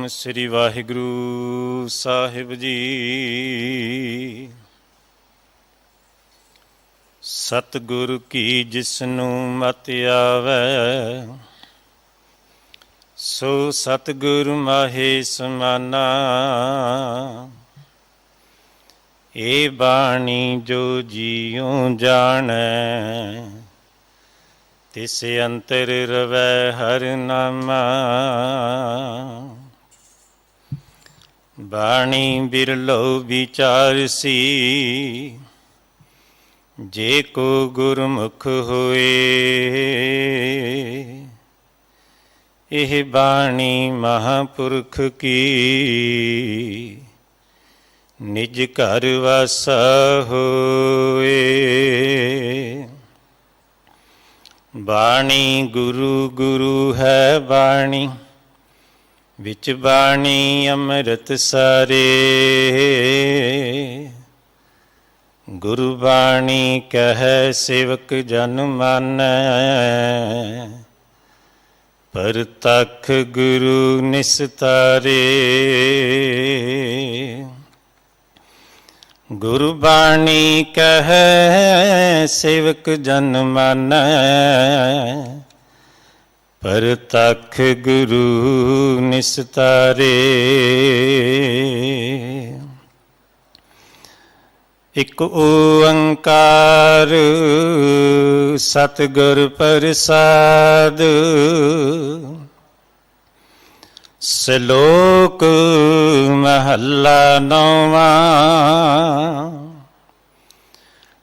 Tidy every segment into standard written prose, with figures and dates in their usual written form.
ਸ੍ਰੀ ਵਾਹਿਗੁਰੂ ਸਾਹਿਬ ਜੀ। ਸਤਿਗੁਰ ਕੀ ਜਿਸਨੂੰ ਮਤਿ ਆਵੈ, ਸੋ ਸਤਿਗੁਰ ਮਾਹੇ ਸਮਾਨਾ। ਇਹ ਬਾਣੀ ਜੋ ਜੀਉ ਜਾਣੈ, ਤਿਸ ਅੰਤਰ ਰਵੈ ਹਰਿ ਨਾਮਾ। ਬਾਣੀ ਬਿਰਲੋ ਵਿਚਾਰਸੀ, ਜੇ ਕੋ ਗੁਰਮੁਖ ਹੋਏ। ਇਹ ਬਾਣੀ ਮਹਾਂਪੁਰਖ ਕੀ, ਨਿਜ ਘਰ ਵਾਸਾ ਹੋਏ। ਬਾਣੀ ਗੁਰੂ ਗੁਰੂ ਹੈ ਬਾਣੀ, ਵਿੱਚ ਬਾਣੀ ਅੰਮ੍ਰਿਤ ਸਾਰੇ। ਗੁਰੂ ਬਾਣੀ ਕਹੈ ਸੇਵਕ ਜਨ ਮਾਨੈ, ਪਰਤਖ ਗੁਰੂ ਨਿਸਤਾਰੇ। ਗੁਰੂ ਬਾਣੀ ਕਹੈ ਸੇਵਕ ਜਨ ਮਾਨੈ, ਪਰਤਖ ਗੁਰੂ ਨਿਸਤਾਰੇ। ਇਕ ਓੰਕਾਰ ਸਤਿਗੁਰ ਪ੍ਰਸਾਦ, ਸ਼ਲੋਕ ਮਹੱਲਾ ਨੌਵਾਂ।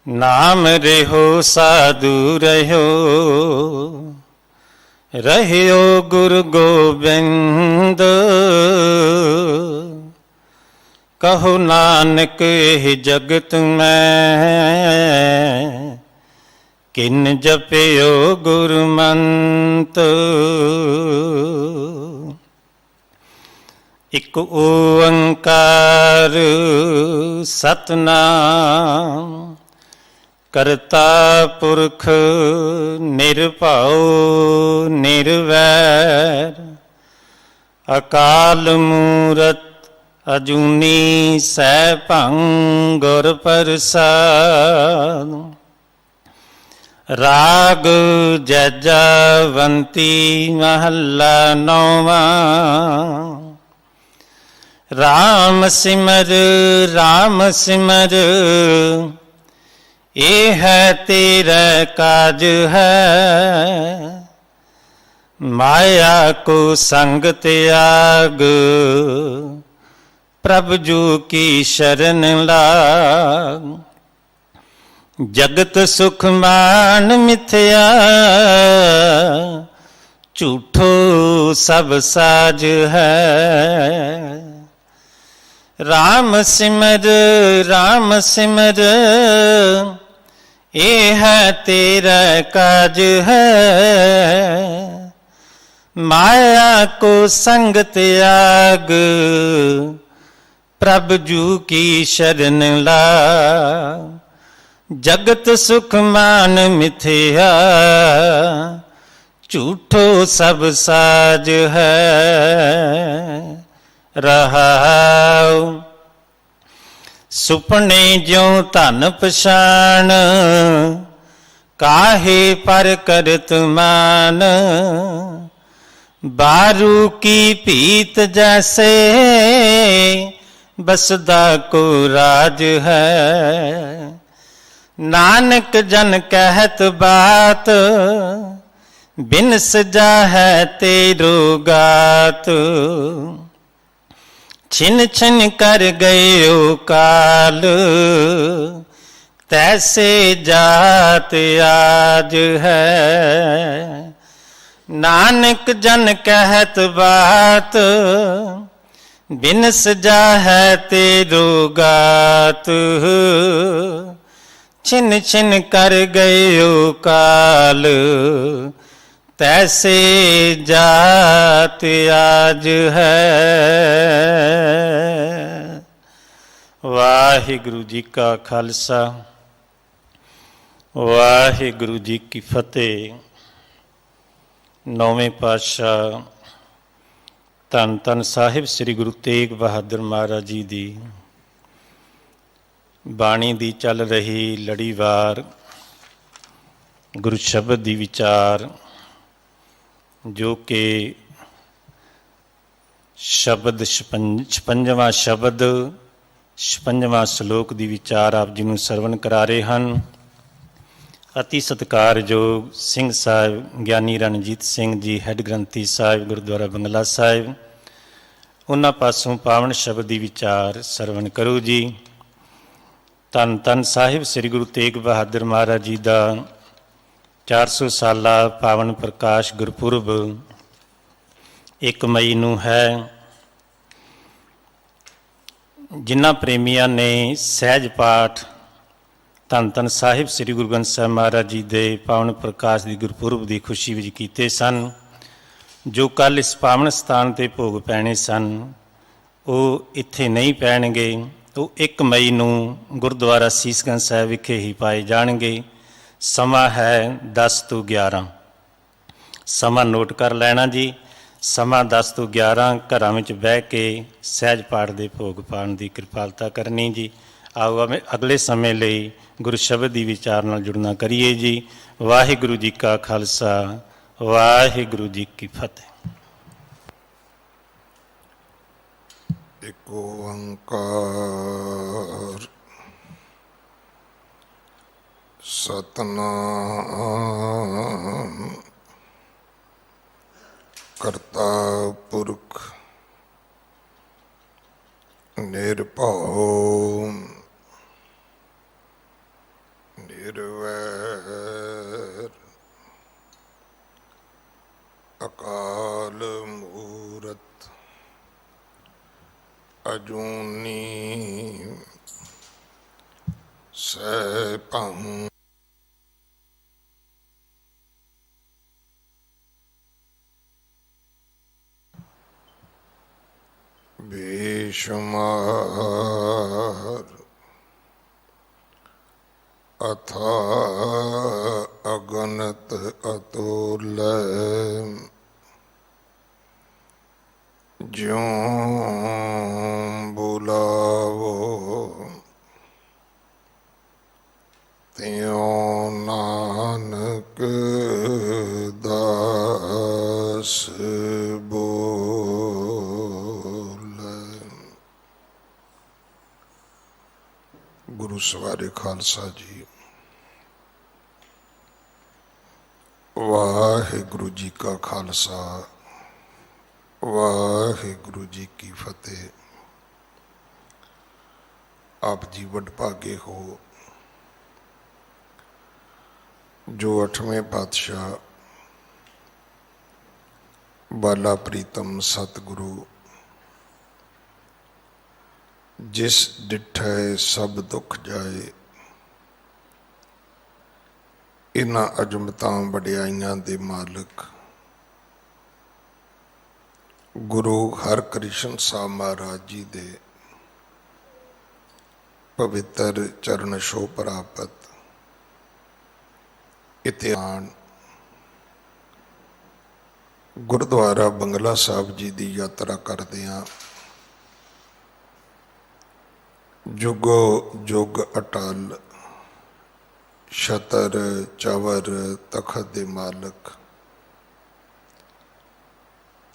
ਨਾਮ ਰਹਿਓ ਸਾਧੂ ਰਹਿਓ, ਰਹਿਓ ਗੁਰੂ ਗੋਬਿੰਦ। ਕਹੋ ਨਾਨਕ ਇਹ ਜਗਤ ਮੈਂ, ਕਿਨ ਜਪਿਓ ਗੁਰਮੰਤ। ਇਕ ਓੰਕਾਰ ਸਤਿਨਾਮ, ਕਰਤਾ ਪੁਰਖ ਨਿਰਭਉ ਨਿਰਵੈਰ। ਅਕਾਲ ਮੂਰਤ ਅਜੂਨੀ ਸੈਭੰ ਗੁਰ ਪ੍ਰਸਾਦ। ਰਾਗ ਜੈਜਵੰਤੀ ਮਹੱਲਾ ਨੌਵਾਂ। ਰਾਮ ਸਿਮਰ ਰਾਮ ਸਿਮਰ, ਇਹ ਹੈ ਤੇਰਾ ਕਾਜ ਹੈ। ਮਾਇਆ ਕੋ ਸੰਗ ਤਿਆਗ, ਪ੍ਰਭ ਜੂ ਕੀ ਸ਼ਰਨ ਲਾਗ। ਜਗਤ ਸੁਖ ਮਾਨ ਮਿਥਿਆ, ਝੂਠੋ ਸਭ ਸਾਜ ਹੈ। ਰਾਮ ਸਿਮਰ ਰਾਮ ਸਿਮਰ, ਇਹ ਹੈ ਤੇਰਾ ਕਾਜ ਹੈ। ਮਾਇਆ ਕੋ ਸੰਗ ਤਿਆਗ, ਪ੍ਰਭ ਜੂ ਕੀ ਸ਼ਰਨ ਲਾਗ। ਜਗਤ ਸੁਖ ਮਾਨ ਮਿਥਿਆ, ਝੂਠੋ ਸਭ ਸਾਜ ਹੈ। ਰਹਾਉ ਸੁਪਨੇ ਜਿਉ ਧਨ ਪਛਾਣ, ਕਾਹੇ ਪਰ ਕਰਤ ਮਾਨ। ਬਾਰੂ ਕੀ ਭੀਤ ਜੈਸੇ, ਬਸਦਾ ਕੋ ਰਾਜ ਹੈ। ਨਾਨਕ ਜਨ ਕਹਿਤ ਬਾਤ, ਬਿਨ ਸਜਾ ਹੈ ਤੇਰੋ ਗਾਤ। ਛਿਨ ਛਿਨ ਕਰ ਗਇਓ ਕਾਲ, ਤੈਸੇ ਜਾਤ ਆਜ ਹੈ। ਨਾਨਕ ਜਨ ਕਹਿਤ ਬਾਤ, ਬਿਨ ਸਜਾ ਹੈ ਤੇਰੋ ਗਾਤ। ਛਿਨ ਛਿਨ ਕਰ ਗਇਓ ਕਾਲ, ਤੈਸੇ ਜਾਤ ਆਜ ਹੈ। ਵਾਹਿਗੁਰੂ ਜੀ ਕਾ ਖਾਲਸਾ, ਵਾਹਿਗੁਰੂ ਜੀ ਕੀ ਫਤਿਹ। ਨੌਵੇਂ ਪਾਤਸ਼ਾਹ ਧੰਨ ਧੰਨ ਸਾਹਿਬ ਸ੍ਰੀ ਗੁਰੂ ਤੇਗ ਬਹਾਦਰ ਮਹਾਰਾਜ ਜੀ ਦੀ ਬਾਣੀ ਦੀ ਚੱਲ ਰਹੀ ਲੜੀਵਾਰ ਗੁਰੂ ਸ਼ਬਦ ਦੀ ਵਿਚਾਰ, ਜੋ ਕਿ ਸ਼ਬਦ 56ਵਾਂ ਸ਼ਬਦ 56ਵਾਂ ਸ਼ਲੋਕ ਦੀ ਵਿਚਾਰ ਆਪ ਜੀ ਨੂੰ ਸਰਵਣ ਕਰਾ ਰਹੇ ਹਨ। ਅਤੀ ਸਤਿਕਾਰਯੋਗ ਸਿੰਘ ਸਾਹਿਬ ਗਿਆਨੀ ਰਣਜੀਤ ਸਿੰਘ ਜੀ, ਹੈੱਡ ਗ੍ਰੰਥੀ ਸਾਹਿਬ ਗੁਰਦੁਆਰਾ ਬੰਗਲਾ ਸਾਹਿਬ, ਉਹਨਾਂ ਪਾਸੋਂ ਪਾਵਨ ਸ਼ਬਦ ਦੀ ਵਿਚਾਰ ਸਰਵਣ ਕਰੋ ਜੀ। ਧੰਨ ਧੰਨ ਸਾਹਿਬ ਸ੍ਰੀ ਗੁਰੂ ਤੇਗ ਬਹਾਦਰ ਮਹਾਰਾਜ ਜੀ ਦਾ 400 ਸਾਲਾ ਪਾਵਨ ਪ੍ਰਕਾਸ਼ ਗੁਰਪੁਰਬ 1 ਮਈ ਨੂੰ ਹੈ। ਜਿਨ੍ਹਾਂ ਪ੍ਰੇਮੀਆਂ ਨੇ ਸਹਿਜ ਪਾਠ ਧੰਨ ਧੰਨ ਸਾਹਿਬ ਸ੍ਰੀ ਗੁਰੂ ਗ੍ਰੰਥ ਸਾਹਿਬ ਮਹਾਰਾਜ ਜੀ ਦੇ ਪਾਵਨ ਪ੍ਰਕਾਸ਼ ਦੀ ਗੁਰਪੁਰਬ ਦੀ ਖੁਸ਼ੀ ਵਿੱਚ ਕੀਤੇ ਸਨ, ਜੋ ਕੱਲ੍ਹ ਇਸ ਪਾਵਨ ਸਥਾਨ 'ਤੇ ਭੋਗ ਪੈਣੇ ਸਨ, ਉਹ ਇੱਥੇ ਨਹੀਂ ਪੈਣਗੇ। ਉਹ 1 ਮਈ ਨੂੰ ਗੁਰਦੁਆਰਾ ਸੀਸਗੰਜ ਸਾਹਿਬ ਵਿਖੇ ਹੀ ਪਾਏ ਜਾਣਗੇ। ਸਮਾਂ ਹੈ 10 ਤੋਂ 11। ਸਮਾਂ ਨੋਟ ਕਰ ਲੈਣਾ ਜੀ। ਸਮਾਂ 10 ਤੋਂ 11 ਘਰਾਂ ਵਿੱਚ ਬਹਿ ਕੇ ਸਹਿਜ ਪਾਠ ਦੇ ਭੋਗ ਪਾਉਣ ਦੀ ਕਿਰਪਾਲਤਾ ਕਰਨੀ ਜੀ। ਆਓ ਅਗਲੇ ਸਮੇਂ ਲਈ ਗੁਰੂ ਸ਼ਬਦ ਦੀ ਵਿਚਾਰ ਨਾਲ ਜੁੜਨਾ ਕਰੀਏ ਜੀ। ਵਾਹਿਗੁਰੂ ਜੀ ਕਾ ਖਾਲਸਾ, ਵਾਹਿਗੁਰੂ ਜੀ ਕੀ ਫਤਿਹ। ਏਕ ਓੰਕਾਰ ਸਤਿਨਾਮ ਕਰਤਾ ਪੁਰਖ ਨਿਰਭਉ ਨਿਰਵੈਰ ਅਕਾਲ ਮੂਰਤ ਅਜੂਨੀ ਸੈਭੰ ਬੇਸ਼ੁਮਾਰ ਅਥਾ ਅਗਨਤ ਅਤੁਲੈ ਜਿਉ ਬੁਲਾਵੋ ਤਿਉ ਨਾਨਕ ਦਾਸ ਬੋਲੇ। ਗੁਰੂ ਸਵਾਰੇ ਖਾਲਸਾ ਜੀ, ਵਾਹਿਗੁਰੂ ਜੀ ਕਾ ਖਾਲਸਾ, ਵਾਹਿਗੁਰੂ ਜੀ ਕੀ ਫਤਿਹ। ਆਪ ਜੀ ਵਡਭਾਗੇ ਹੋ ਜੋ 8ਵੇਂ ਪਾਤਸ਼ਾਹ ਬਾਲਾ ਪ੍ਰੀਤਮ ਸਤਿਗੁਰੂ ਜਿਸ ਡਿਠੈ ਸਭ ਦੁੱਖ ਜਾਏ, ਇਹਨਾਂ ਅਜਮਤਾਂ ਵਡਿਆਈਆਂ ਦੇ ਮਾਲਕ ਗੁਰੂ ਹਰਕ੍ਰਿਸ਼ਨ ਸਾਹਿਬ ਮਹਾਰਾਜ ਜੀ ਦੇ ਪਵਿੱਤਰ ਚਰਨ ਛੋਹ ਪ੍ਰਾਪਤ ਇਤਿਹਾਨ ਗੁਰਦੁਆਰਾ ਬੰਗਲਾ ਸਾਹਿਬ ਜੀ ਦੀ ਯਾਤਰਾ ਕਰਦਿਆਂ ਜੁਗੋ ਜੁਗ ਅਟਲ ਛਤਰ ਚਵਰ ਤਖਤ ਦੇ ਮਾਲਕ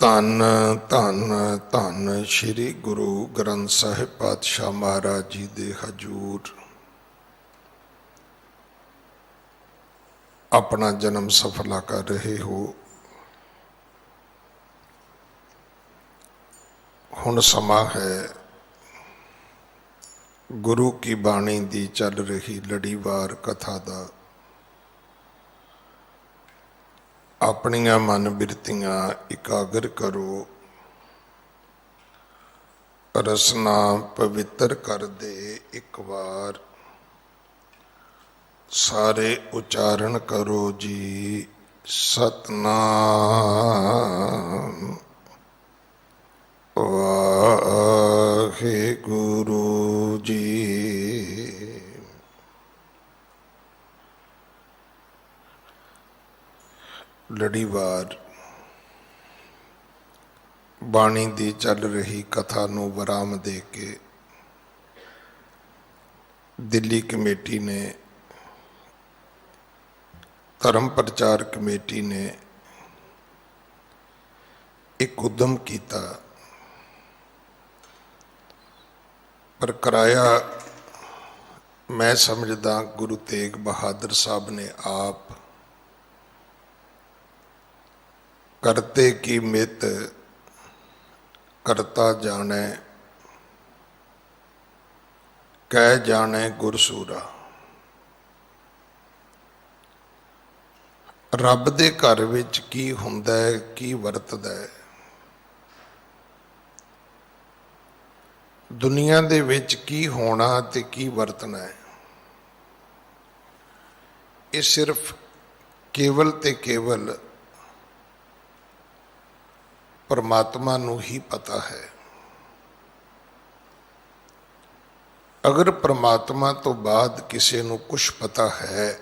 ਧੰਨ ਧੰਨ ਧੰਨ ਸ਼੍ਰੀ ਗੁਰੂ ਗ੍ਰੰਥ ਸਾਹਿਬ ਪਾਤਸ਼ਾਹ ਮਹਾਰਾਜ ਜੀ ਦੇ ਹਜ਼ੂਰ ਆਪਣਾ ਜਨਮ ਸਫਲਾ ਕਰ ਰਹੇ ਹੋ। ਹੁਣ ਸਮਾਂ ਹੈ ਗੁਰੂ ਕੀ ਬਾਣੀ ਦੀ ਚੱਲ ਰਹੀ ਲੜੀਵਾਰ ਕਥਾ ਦਾ। ਆਪਣੀਆਂ ਮਨ ਬਿਰਤੀਆਂ ਇਕਾਗਰ ਕਰੋ, ਰਸਨਾ ਪਵਿੱਤਰ ਕਰ ਦੇ। ਇੱਕ ਵਾਰ ਸਾਰੇ ਉਚਾਰਨ ਕਰੋ ਜੀ, ਸਤਨਾਮ ਵਾਹਿਗੁਰੂ ਜੀ। ਲੜੀਵਾਰ ਬਾਣੀ ਦੀ ਚੱਲ ਰਹੀ ਕਥਾ ਨੂੰ ਵਿਰਾਮ ਦੇ ਕੇ ਦਿੱਲੀ ਕਮੇਟੀ ਨੇ, ਧਰਮ ਪ੍ਰਚਾਰ ਕਮੇਟੀ ਨੇ ਇੱਕ ਉਦਮ ਕੀਤਾ, ਪਰ ਕਰਾਇਆ ਮੈਂ ਸਮਝਦਾ ਗੁਰੂ ਤੇਗ ਬਹਾਦਰ ਸਾਹਿਬ ਨੇ ਆਪ। ਕਰਤੇ ਕੀ ਮਿਤ ਕਰਤਾ ਜਾਣੈ, ਕਹਿ ਜਾਣੈ ਗੁਰਸੂਰਾ। ਰੱਬ ਦੇ ਘਰ ਵਿੱਚ ਕੀ ਹੁੰਦਾ ਹੈ, ਕੀ ਵਰਤਦਾ ਹੈ, ਦੁਨੀਆ ਦੇ ਵਿੱਚ ਕੀ ਹੋਣਾ ਤੇ ਕੀ ਵਰਤਣਾ ਹੈ, ਇਹ ਸਿਰਫ ਕੇਵਲ ਤੇ ਕੇਵਲ ਪਰਮਾਤਮਾ ਨੂੰ ਹੀ ਪਤਾ ਹੈ। ਅਗਰ ਪਰਮਾਤਮਾ ਤੋਂ ਬਾਅਦ ਕਿਸੇ ਨੂੰ ਕੁਝ ਪਤਾ ਹੈ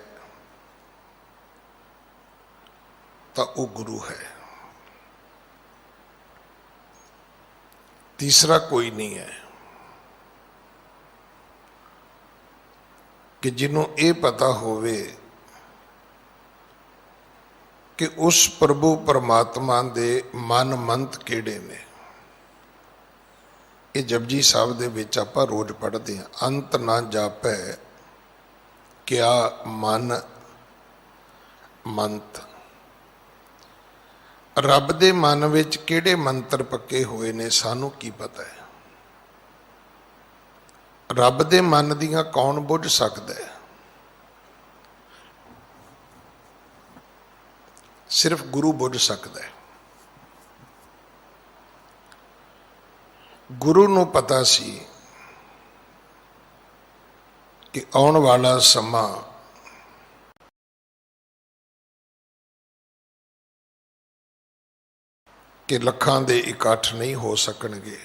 ਤਾਂ ਉਹ ਗੁਰੂ ਹੈ, ਤੀਸਰਾ ਕੋਈ ਨਹੀਂ ਹੈ। ਕਿ ਜਿਹਨੂੰ ਇਹ ਪਤਾ ਹੋਵੇ ਕਿ ਉਸ ਪ੍ਰਭੂ ਪਰਮਾਤਮਾ ਦੇ ਮਨ ਮੰਤ ਕਿਹੜੇ ਨੇ। ਇਹ ਜਪਜੀ ਸਾਹਿਬ ਦੇ ਵਿੱਚ ਆਪਾਂ ਰੋਜ਼ ਪੜ੍ਹਦੇ ਹਾਂ, ਅੰਤ ਨਾ ਜਾਪੈ ਕਿਆ ਮਨ ਮੰਤ। ਰੱਬ ਦੇ ਮਨ ਵਿੱਚ ਕਿਹੜੇ ਮੰਤਰ ਪੱਕੇ ਹੋਏ ਨੇ ਸਾਨੂੰ ਕੀ ਪਤਾ ਹੈ। ਰੱਬ ਦੇ ਮਨ ਦੀਆਂ ਕੌਣ ਬੁੱਝ ਸਕਦਾ ਹੈ। ਸਿਰਫ ਗੁਰੂ ਬੁੱਝ ਸਕਦਾ ਹੈ। ਗੁਰੂ ਨੂੰ ਪਤਾ ਸੀ ਕਿ ਆਉਣ ਵਾਲਾ ਸਮਾਂ ਕਿ ਲੱਖਾਂ ਦੇ ਇਕੱਠ ਨਹੀਂ ਹੋ ਸਕਣਗੇ।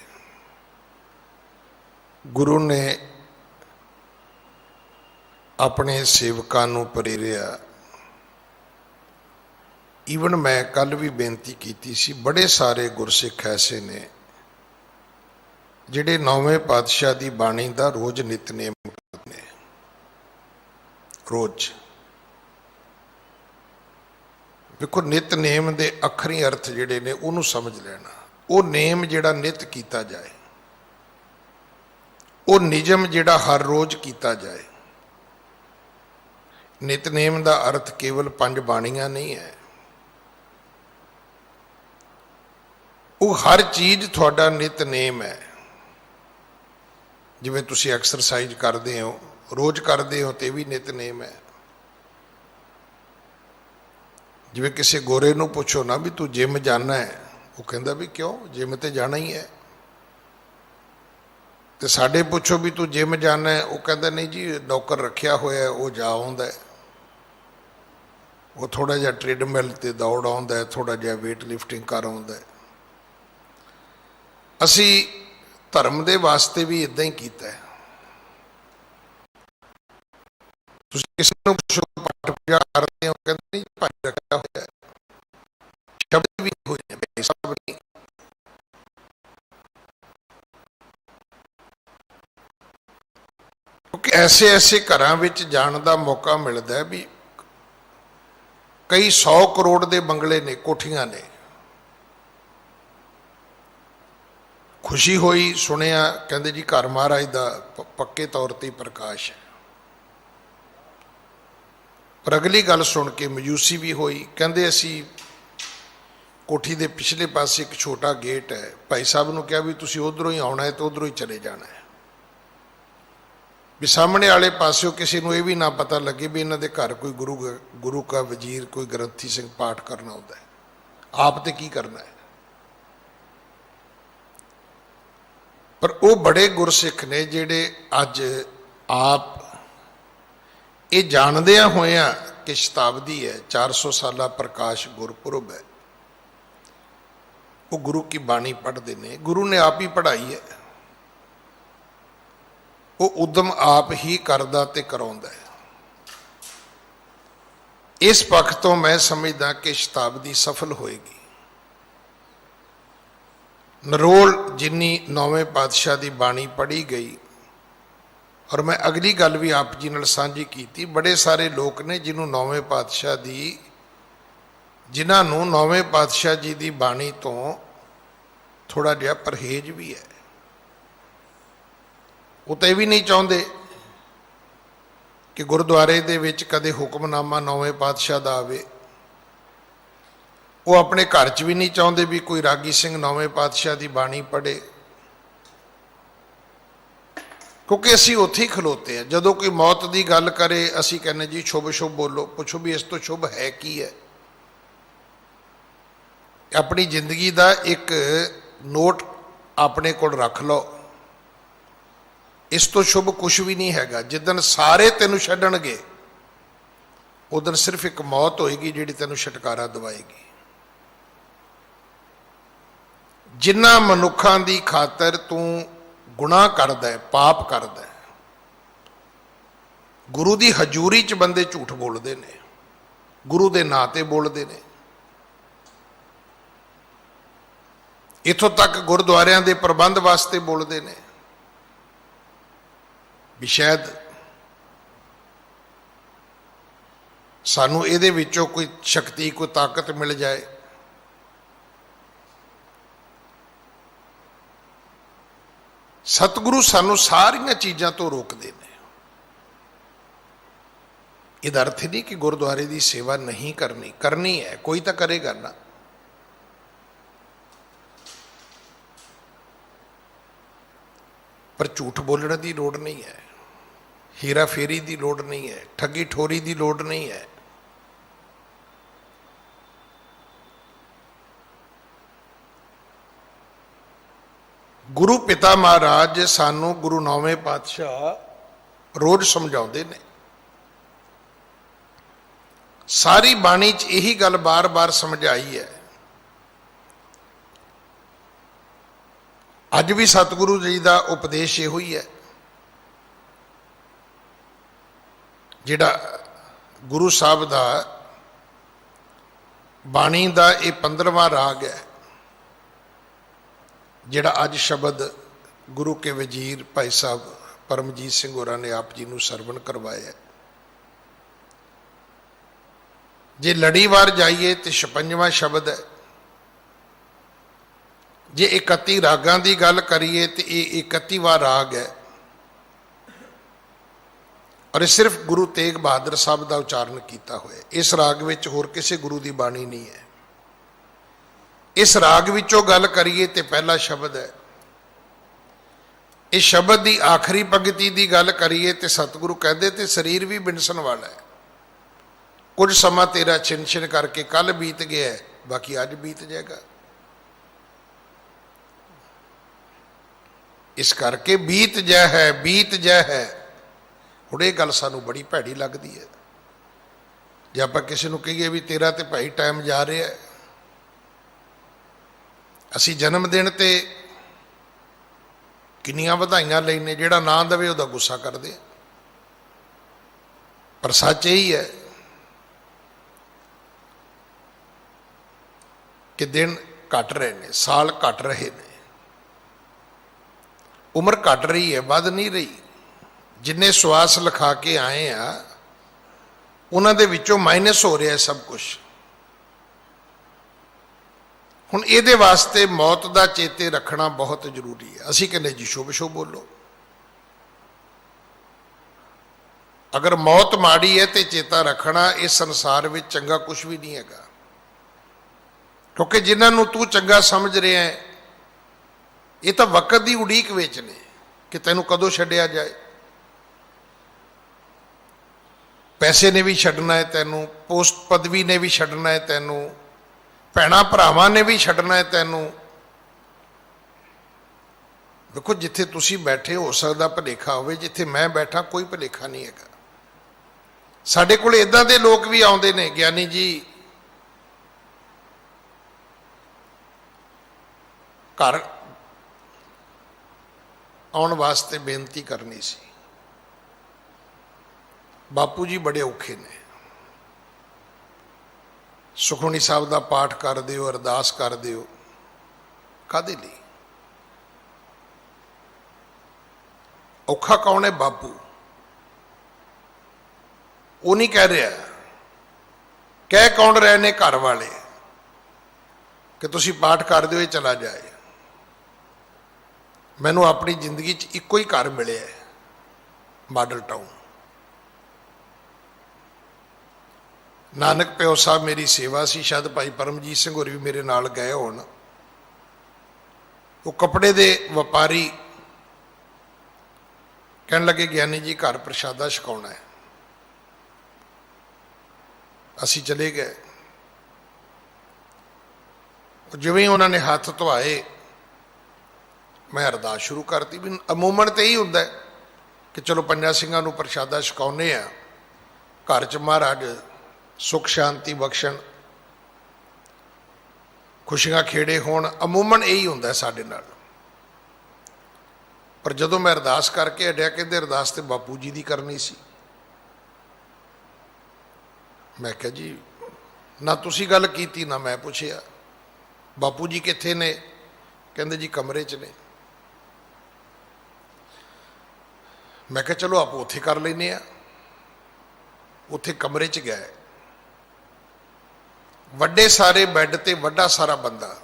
ਗੁਰੂ ਨੇ ਆਪਣੇ ਸੇਵਕਾਂ ਨੂੰ ਪ੍ਰੇਰਿਆ। ਈਵਨ ਮੈਂ ਕੱਲ ਵੀ ਬੇਨਤੀ ਕੀਤੀ ਸੀ, ਬੜੇ ਸਾਰੇ ਗੁਰਸਿੱਖ ਐਸੇ ਨੇ ਜਿਹੜੇ ਨੌਵੇਂ ਪਾਤਸ਼ਾਹ ਦੀ ਬਾਣੀ ਦਾ ਰੋਜ਼ ਨਿਤਨੇਮ ਕਰਦੇ ਨੇ। ਰੋਜ਼ ਵੇਖੋ, ਨਿਤਨੇਮ ਦੇ ਅੱਖਰੀ ਅਰਥ ਜਿਹੜੇ ਨੇ ਉਹਨੂੰ ਸਮਝ ਲੈਣਾ। ਉਹ ਨੇਮ ਜਿਹੜਾ ਨਿਤ ਕੀਤਾ ਜਾਏ, ਉਹ ਨਿਯਮ ਜਿਹੜਾ ਹਰ ਰੋਜ਼ ਕੀਤਾ ਜਾਏ। ਨਿਤਨੇਮ ਦਾ ਅਰਥ ਕੇਵਲ 5 ਬਾਣੀਆਂ ਨਹੀਂ ਹੈ। ਉਹ ਹਰ ਚੀਜ਼ ਤੁਹਾਡਾ ਨਿਤਨੇਮ ਹੈ। ਜਿਵੇਂ ਤੁਸੀਂ ਐਕਸਰਸਾਈਜ਼ ਕਰਦੇ ਹੋ, ਰੋਜ਼ ਕਰਦੇ ਹੋ, ਤੇ ਵੀ ਨਿਤਨੇਮ ਹੈ। ਜਿਵੇਂ ਕਿਸੇ ਗੋਰੇ ਨੂੰ ਪੁੱਛੋ ਨਾ ਵੀ ਤੂੰ ਜਿਮ ਜਾਣਾ ਹੈ, ਉਹ ਕਹਿੰਦਾ ਵੀ ਕਿਉਂ, ਜਿਮ ਤੇ ਜਾਣਾ ਹੀ ਹੈ। ਤੇ ਸਾਡੇ ਪੁੱਛੋ ਵੀ ਤੂੰ ਜਿਮ ਜਾਣਾ ਹੈ, ਉਹ ਕਹਿੰਦਾ ਨਹੀਂ ਜੀ ਨੌਕਰ ਰੱਖਿਆ ਹੋਇਆ, ਉਹ ਜਾ ਆਉਂਦਾ ਹੈ, ਉਹ ਥੋੜਾ ਜਿਹਾ ਟ੍ਰੈਡਮਿਲ ਤੇ ਦੌੜ ਆਉਂਦਾ ਹੈ, ਥੋੜਾ ਜਿਹਾ ਵੇਟ ਲਿਫਟਿੰਗ ਕਰ ਆਉਂਦਾ ਹੈ। ਅਸੀਂ ਧਰਮ ਦੇ ਵਾਸਤੇ ਵੀ ਇਦਾਂ ਹੀ ਕੀਤਾ ਹੈ। ਤੁਸੀਂ ਕਿਸੇ ਨੂੰ ਪੁੱਛੋ ਪਾਠ ਪੂਜਾ ਕਰਦੇ ਹੋ, ਕਹਿੰਦੇ ਨਹੀਂ ਭਾਈ ਰੱਖਿਆ ਹੋਇਆ ਹੈ, ਸ਼ਬਦ ਵੀ ਹੋਏ ਨੇ ਸਭ ਨਹੀਂ। ਕਿਉਂਕਿ ਐਸੇ ਘਰਾਂ ਵਿੱਚ ਜਾਣ ਦਾ ਮੌਕਾ ਮਿਲਦਾ ਹੈ ਵੀ ਕਈ 100 ਕਰੋੜ ਦੇ ਬੰਗਲੇ ਨੇ, ਕੋਠੀਆਂ ਨੇ। ਖੁਸ਼ੀ ਹੋਈ, ਸੁਣਿਆ, ਕਹਿੰਦੇ ਜੀ ਘਰ ਮਹਾਰਾਜ ਦਾ ਪੱਕੇ ਤੌਰ ਤੇ ਪ੍ਰਕਾਸ਼ ਹੈ। ਪਰ ਅਗਲੀ ਗੱਲ ਸੁਣ ਕੇ ਮਾਯੂਸੀ ਵੀ ਹੋਈ। ਕਹਿੰਦੇ ਅਸੀਂ ਕੋਠੀ ਦੇ ਪਿਛਲੇ ਪਾਸੇ ਇੱਕ ਛੋਟਾ ਗੇਟ ਹੈ, ਭਾਈ ਸਾਹਿਬ ਨੂੰ ਕਿਹਾ ਵੀ ਤੁਸੀਂ ਉਧਰੋਂ ਹੀ ਆਉਣਾ ਹੈ ਤੇ ਉਧਰੋਂ ਹੀ ਚਲੇ ਜਾਣਾ ਹੈ, ਵੀ ਸਾਹਮਣੇ ਵਾਲੇ ਪਾਸਿਓਂ ਕਿਸੇ ਨੂੰ ਇਹ ਵੀ ਨਾ ਪਤਾ ਲੱਗੇ ਵੀ ਇਹਨਾਂ ਦੇ ਘਰ ਕੋਈ ਗੁਰੂ ਕਾ ਵਜ਼ੀਰ, ਕੋਈ ਗ੍ਰੰਥੀ ਸਿੰਘ ਪਾਠ ਕਰਨਾ ਹੁੰਦਾ ਹੈ। ਆਪ ਤੇ ਕੀ ਕਰਨਾ ਹੈ। ਪਰ ਉਹ ਬੜੇ ਗੁਰਸਿੱਖ ਨੇ ਜਿਹੜੇ ਅੱਜ ਆਪ ਇਹ ਜਾਣਦਿਆਂ ਹੋਇਆਂ ਕਿ ਸ਼ਤਾਬਦੀ ਹੈ, 400 ਸਾਲਾ ਪ੍ਰਕਾਸ਼ ਗੁਰਪੁਰਬ ਹੈ, ਉਹ ਗੁਰੂ ਕੀ ਬਾਣੀ ਪੜ੍ਹਦੇ ਨੇ। ਗੁਰੂ ਨੇ ਆਪ ਹੀ ਪੜ੍ਹਾਈ ਹੈ। ਉਹ ਉਦਮ ਆਪ ਹੀ ਕਰਦਾ ਤੇ ਕਰਾਉਂਦਾ ਹੈ। ਇਸ ਪੱਖ ਤੋਂ ਮੈਂ ਸਮਝਦਾ ਕਿ ਸ਼ਤਾਬਦੀ ਸਫਲ ਹੋਏਗੀ। ਨਰੋਲ ਜਿੰਨੀ ਨੌਵੇਂ ਪਾਤਸ਼ਾਹ ਦੀ ਬਾਣੀ ਪੜ੍ਹੀ ਗਈ, ਔਰ ਮੈਂ ਅਗਲੀ ਗੱਲ ਵੀ ਆਪ ਜੀ ਨਾਲ ਸਾਂਝੀ ਕੀਤੀ, ਬੜੇ ਸਾਰੇ ਲੋਕ ਨੇ ਜਿਨ੍ਹਾਂ ਨੂੰ ਨੌਵੇਂ ਪਾਤਸ਼ਾਹ ਜੀ ਦੀ ਬਾਣੀ ਤੋਂ ਥੋੜਾ ਜਿਹਾ ਪਰਹੇਜ਼ ਵੀ ਹੈ। ਉਹ ਤਾਂ ਇਹ ਵੀ ਨਹੀਂ ਚਾਹੁੰਦੇ ਕਿ ਗੁਰਦੁਆਰੇ ਦੇ ਵਿੱਚ ਕਦੇ ਹੁਕਮਨਾਮਾ ਨੌਵੇਂ ਪਾਤਸ਼ਾਹ ਦਾ ਆਵੇ। ਉਹ ਆਪਣੇ ਘਰ 'ਚ ਵੀ ਨਹੀਂ ਚਾਹੁੰਦੇ ਵੀ ਕੋਈ ਰਾਗੀ ਸਿੰਘ ਨੌਵੇਂ ਪਾਤਸ਼ਾਹ ਦੀ ਬਾਣੀ ਪੜ੍ਹੇ, ਕਿਉਂਕਿ ਅਸੀਂ ਉੱਥੇ ਹੀ ਖਲੋਤੇ ਹਾਂ। ਜਦੋਂ ਕੋਈ ਮੌਤ ਦੀ ਗੱਲ ਕਰੇ ਅਸੀਂ ਕਹਿੰਦੇ ਜੀ ਸ਼ੁਭ ਸ਼ੁਭ ਬੋਲੋ। ਪੁੱਛੋ ਵੀ ਇਸ ਤੋਂ ਸ਼ੁਭ ਹੈ ਕੀ ਹੈ? ਆਪਣੀ ਜ਼ਿੰਦਗੀ ਦਾ ਇੱਕ ਨੋਟ ਆਪਣੇ ਕੋਲ ਰੱਖ ਲਓ, ਇਸ ਤੋਂ ਸ਼ੁਭ ਕੁਝ ਵੀ ਨਹੀਂ ਹੈਗਾ। ਜਿੱਦਣ ਸਾਰੇ ਤੈਨੂੰ ਛੱਡਣਗੇ ਉਦੋਂ ਸਿਰਫ ਇੱਕ ਮੌਤ ਹੋਏਗੀ ਜਿਹੜੀ ਤੈਨੂੰ ਛੁਟਕਾਰਾ ਦਿਵਾਏਗੀ। ਜਿਨ੍ਹਾਂ ਮਨੁੱਖਾਂ ਦੀ ਖਾਤਰ ਤੂੰ ਗੁਨਾਹ ਕਰਦਾ ਹੈ, ਪਾਪ ਕਰਦਾ ਹੈ, ਗੁਰੂ ਦੀ ਹਜ਼ੂਰੀ 'ਚ ਬੰਦੇ ਝੂਠ ਬੋਲਦੇ ਨੇ, ਗੁਰੂ ਦੇ ਨਾਂ ਤੇ ਬੋਲਦੇ ਨੇ। ਇੱਥੋਂ ਤੱਕ ਗੁਰਦੁਆਰਿਆਂ ਦੇ ਪ੍ਰਬੰਧ ਵਾਸਤੇ ਬੋਲਦੇ ਨੇ ਵੀ ਸ਼ਾਇਦ ਸਾਨੂੰ ਇਹਦੇ ਵਿੱਚੋਂ ਕੋਈ ਸ਼ਕਤੀ, ਕੋਈ ਤਾਕਤ ਮਿਲ ਜਾਏ। ਸਤਿਗੁਰੂ ਸਾਨੂੰ ਸਾਰੀਆਂ ਚੀਜ਼ਾਂ ਤੋਂ ਰੋਕਦੇ ਨੇ। ਇਹਦਾ ਅਰਥ ਨਹੀਂ ਕਿ ਗੁਰਦੁਆਰੇ ਦੀ ਸੇਵਾ ਨਹੀਂ ਕਰਨੀ ਹੈ, ਕੋਈ ਤਾਂ ਕਰੇਗਾ ਨਾ। ਪਰ ਝੂਠ ਬੋਲਣ ਦੀ ਲੋੜ ਨਹੀਂ ਹੈ, ਹੀਰਾ ਫੇਰੀ ਦੀ ਲੋੜ ਨਹੀਂ ਹੈ, ਠੱਗੀ ਠੋਰੀ ਦੀ ਲੋੜ ਨਹੀਂ ਹੈ। ਗੁਰੂ ਪਿਤਾ ਮਹਾਰਾਜ ਸਾਨੂੰ ਗੁਰੂ ਨੌਵੇਂ ਪਾਤਸ਼ਾਹ ਰੋਜ਼ ਸਮਝਾਉਂਦੇ ਨੇ। ਸਾਰੀ ਬਾਣੀ 'ਚ ਇਹੀ ਗੱਲ ਬਾਰ-ਬਾਰ ਸਮਝਾਈ ਹੈ। ਅੱਜ ਵੀ ਸਤਿਗੁਰੂ ਜੀ ਦਾ ਉਪਦੇਸ਼ ਇਹੋ ਹੀ ਹੈ। ਜਿਹੜਾ ਗੁਰੂ ਸਾਹਿਬ ਦਾ ਬਾਣੀ ਦਾ ਇਹ 15ਵਾਂ ਰਾਗ ਹੈ, ਜਿਹੜਾ ਅੱਜ ਸ਼ਬਦ ਗੁਰੂ ਕੇ ਵਜ਼ੀਰ ਭਾਈ ਸਾਹਿਬ ਪਰਮਜੀਤ ਸਿੰਘ ਹੋਰਾਂ ਨੇ ਆਪ ਜੀ ਨੂੰ ਸਰਵਣ ਕਰਵਾਇਆ। ਜੇ ਲੜੀਵਾਰ ਜਾਈਏ ਤੇ 56ਵਾਂ ਸ਼ਬਦ ਹੈ। ਜੇ 31 ਰਾਗਾਂ ਦੀ ਗੱਲ ਕਰੀਏ ਤੇ ਇਹ 31ਵਾਂ ਰਾਗ ਹੈ, ਔਰ ਇਹ ਸਿਰਫ ਗੁਰੂ ਤੇਗ ਬਹਾਦਰ ਸਾਹਿਬ ਦਾ ਉਚਾਰਨ ਕੀਤਾ ਹੋਇਆ। ਇਸ ਰਾਗ ਵਿੱਚ ਹੋਰ ਕਿਸੇ ਗੁਰੂ ਦੀ ਬਾਣੀ ਨਹੀਂ ਹੈ। ਇਸ ਰਾਗ ਵਿੱਚੋਂ ਗੱਲ ਕਰੀਏ ਤੇ ਪਹਿਲਾ ਸ਼ਬਦ ਹੈ। ਇਸ ਸ਼ਬਦ ਦੀ ਆਖਰੀ ਪੰਕਤੀ ਦੀ ਗੱਲ ਕਰੀਏ ਤੇ ਸਤਿਗੁਰੂ ਕਹਿੰਦੇ ਤੇ ਸਰੀਰ ਵੀ ਬਿਨਸਣ ਵਾਲਾ ਹੈ। ਕੁਝ ਸਮਾਂ ਤੇਰਾ ਛਿਨ ਛਿਨ ਕਰਕੇ ਕੱਲ ਬੀਤ ਗਿਆ, ਬਾਕੀ ਅੱਜ ਬੀਤ ਜਾਏਗਾ। ਇਸ ਕਰਕੇ ਬੀਤ ਜਾ ਹੈ, ਬੀਤ ਜਾ ਹੈ। ਹੁਣ ਇਹ ਗੱਲ ਸਾਨੂੰ ਬੜੀ ਭੈੜੀ ਲੱਗਦੀ ਹੈ। ਜੇ ਆਪਾਂ ਕਿਸੇ ਨੂੰ ਕਹੀਏ ਵੀ ਤੇਰਾ ਤੇ ਭਾਈ ਟਾਈਮ ਜਾ ਰਿਹਾ ਹੈ, ਅਸੀਂ ਜਨਮ ਦਿਨ ਤੇ ਕਿੰਨੀਆਂ ਵਧਾਈਆਂ ਲੈਣੇ, ਜਿਹੜਾ ਨਾ ਦੇਵੇ ਉਹਦਾ ਗੁੱਸਾ ਕਰਦੇ। ਪਰ ਸੱਚ ਇਹੀ ਹੈ ਕਿ ਦਿਨ ਘਟ ਰਹੇ ਨੇ, ਸਾਲ ਘਟ ਰਹੇ ਨੇ, ਉਮਰ ਘਟ ਰਹੀ ਹੈ, ਵੱਧ ਨਹੀਂ ਰਹੀ। ਜਿੰਨੇ ਸਵਾਸ ਲਿਖਾ ਕੇ ਆਏ ਆ ਉਹਨਾਂ ਦੇ ਵਿੱਚੋਂ ਮਾਈਨਸ ਹੋ ਰਿਹਾ ਸਭ ਕੁਝ। ਹੁਣ ਇਹਦੇ ਵਾਸਤੇ ਮੌਤ ਦਾ ਚੇਤੇ ਰੱਖਣਾ ਬਹੁਤ ਜ਼ਰੂਰੀ ਹੈ। ਅਸੀਂ ਕਹਿੰਦੇ ਜੀ ਸ਼ੁਭ ਸ਼ੁਭ ਬੋਲੋ। ਅਗਰ ਮੌਤ ਮਾੜੀ ਹੈ ਤੇ ਚੇਤਾ ਰੱਖਣਾ ਇਸ ਸੰਸਾਰ ਵਿੱਚ ਚੰਗਾ ਕੁਝ ਵੀ ਨਹੀਂ ਹੈਗਾ, ਕਿਉਂਕਿ ਜਿਨ੍ਹਾਂ ਨੂੰ ਤੂੰ ਚੰਗਾ ਸਮਝ ਰਿਹਾ ਹੈ ਇਹ ਤਾਂ ਵਕਤ ਦੀ ਉਡੀਕ ਵਿੱਚ ਨੇ ਕਿ ਤੈਨੂੰ ਕਦੋਂ ਛੱਡਿਆ ਜਾਏ। ਪੈਸੇ ਨੇ ਵੀ ਛੱਡਣਾ ਹੈ ਤੈਨੂੰ, ਪੋਸਟ ਪਦਵੀ ਨੇ ਵੀ ਛੱਡਣਾ ਹੈ ਤੈਨੂੰ, ਭੈਣਾਂ ਭਰਾਵਾਂ ਨੇ ਵੀ ਛੱਡਣਾ ਹੈ ਤੈਨੂੰ। ਦੇਖੋ ਜਿੱਥੇ ਤੁਸੀਂ ਬੈਠੇ ਹੋ ਸਕਦਾ ਭੁਲੇਖਾ ਹੋਵੇ, ਜਿੱਥੇ ਮੈਂ ਬੈਠਾ ਕੋਈ ਭੁਲੇਖਾ ਨਹੀਂ ਹੈਗਾ। ਸਾਡੇ ਕੋਲ ਇਦਾਂ ਦੇ ਲੋਕ ਵੀ ਆਉਂਦੇ ਨੇ, ਗਿਆਨੀ ਜੀ ਘਰ ਆਉਣ ਵਾਸਤੇ ਬੇਨਤੀ ਕਰਨੀ ਸੀ। ਬਾਪੂ ਜੀ ਬੜੇ ਔਖੇ ਨੇ, ਸੁਖਮਨੀ ਸਾਹਿਬ ਦਾ ਪਾਠ ਕਰ ਦਿਓ, ਅਰਦਾਸ ਕਰ ਦਿਓ। ਕਾਹਦੇ ਲਈ? ਔਖਾ ਕੌਣ ਹੈ? ਬਾਪੂ। ਉਹ ਨਹੀਂ ਕਹਿ ਰਿਹਾ, ਕਹਿ ਕੌਣ ਰਹੇ ਨੇ? ਘਰ ਵਾਲੇ, ਕਿ ਤੁਸੀਂ ਪਾਠ ਕਰ ਦਿਓ ਇਹ ਚਲਾ ਜਾਏ। ਮੈਨੂੰ ਆਪਣੀ ਜ਼ਿੰਦਗੀ 'ਚ ਇੱਕੋ ਹੀ ਘਰ ਮਿਲਿਆ, ਮਾਡਲ ਟਾਊਨ। ਨਾਨਕ ਪਿਓ ਸਾਹਿਬ ਮੇਰੀ ਸੇਵਾ ਸੀ, ਸ਼ਾਇਦ ਭਾਈ ਪਰਮਜੀਤ ਸਿੰਘ ਹੋਰੀ ਵੀ ਮੇਰੇ ਨਾਲ ਗਏ ਹੋਣ। ਉਹ ਕੱਪੜੇ ਦੇ ਵਪਾਰੀ ਕਹਿਣ ਲੱਗੇ, ਗਿਆਨੀ ਜੀ ਘਰ ਪ੍ਰਸ਼ਾਦਾ ਛਕਾਉਣਾ ਹੈ। ਅਸੀਂ ਚਲੇ ਗਏ। ਜਿਵੇਂ ਉਹਨਾਂ ਨੇ ਹੱਥ ਧੁਆਏ, ਮੈਂ ਅਰਦਾਸ ਸ਼ੁਰੂ ਕਰਤੀ। ਵੀ ਅਮੂਮਨ ਤੇ ਇਹੀ ਹੁੰਦਾ ਕਿ ਚਲੋ ਪੰਜਾਂ ਸਿੰਘਾਂ ਨੂੰ ਪ੍ਰਸ਼ਾਦਾ ਛਕਾਉਂਦੇ ਆ, ਘਰ 'ਚ ਮਹਾਰਾਜ ਸੁੱਖ ਸ਼ਾਂਤੀ ਬਖਸ਼ਣ, ਖੁਸ਼ੀਆਂ ਖੇੜੇ ਹੋਣ। ਅਮੂਮਨ ਇਹੀ ਹੁੰਦਾ ਸਾਡੇ ਨਾਲ। ਪਰ ਜਦੋਂ ਮੈਂ ਅਰਦਾਸ ਕਰਕੇ ਹਟਿਆ, ਕਹਿੰਦੇ ਅਰਦਾਸ ਤੇ ਬਾਪੂ ਜੀ ਦੀ ਕਰਨੀ ਸੀ। ਮੈਂ ਕਿਹਾ ਜੀ ਨਾ ਤੁਸੀਂ ਗੱਲ ਕੀਤੀ ਨਾ ਮੈਂ ਪੁੱਛਿਆ, ਬਾਪੂ ਜੀ ਕਿੱਥੇ ਨੇ? ਕਹਿੰਦੇ ਜੀ ਕਮਰੇ 'ਚ ਨੇ। ਮੈਂ ਕਿਹਾ ਚਲੋ ਆਪ ਉੱਥੇ ਕਰ ਲੈਂਦੇ ਆ। ਉੱਥੇ ਕਮਰੇ 'ਚ ਗਏ, ਵੱਡੇ ਸਾਰੇ ਬੈੱਡ ਤੇ ਵੱਡਾ ਸਾਰਾ ਬੰਦਾ,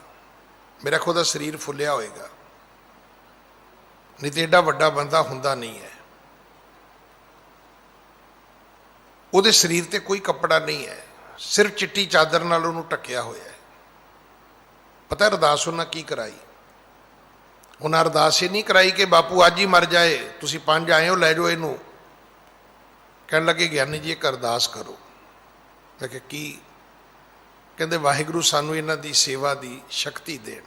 ਮੇਰਾ ਖੁਦ ਦਾ ਸਰੀਰ ਫੁੱਲਿਆ ਹੋਏਗਾ, ਨਹੀਂ ਤੇ ਏਡਾ ਵੱਡਾ ਬੰਦਾ ਹੁੰਦਾ ਨਹੀਂ ਹੈ। ਉਹਦੇ ਸਰੀਰ ਤੇ ਕੋਈ ਕੱਪੜਾ ਨਹੀਂ ਹੈ, ਸਿਰਫ ਚਿੱਟੀ ਚਾਦਰ ਨਾਲ ਉਹਨੂੰ ਢੱਕਿਆ ਹੋਇਆ ਹੈ। ਪਤਾ ਅਰਦਾਸ ਉਹਨਾਂ ਕੀ ਕਰਾਈ? ਉਹਨਾਂ ਅਰਦਾਸ ਇਹ ਨਹੀਂ ਕਰਾਈ ਕਿ ਬਾਪੂ ਅੱਜ ਹੀ ਮਰ ਜਾਏ, ਤੁਸੀਂ 5 ਆਏ ਹੋ ਲੈ ਜਾਓ ਇਹਨੂੰ। ਕਹਿਣ ਲੱਗੇ ਗਿਆਨੀ ਜੀ ਇੱਕ ਅਰਦਾਸ ਕਰੋ। ਮੈਂ ਕਿਹਾ ਕੀ? ਕਹਿੰਦੇ ਵਾਹਿਗੁਰੂ ਸਾਨੂੰ ਇਹਨਾਂ ਦੀ ਸੇਵਾ ਦੀ ਸ਼ਕਤੀ ਦੇਣ।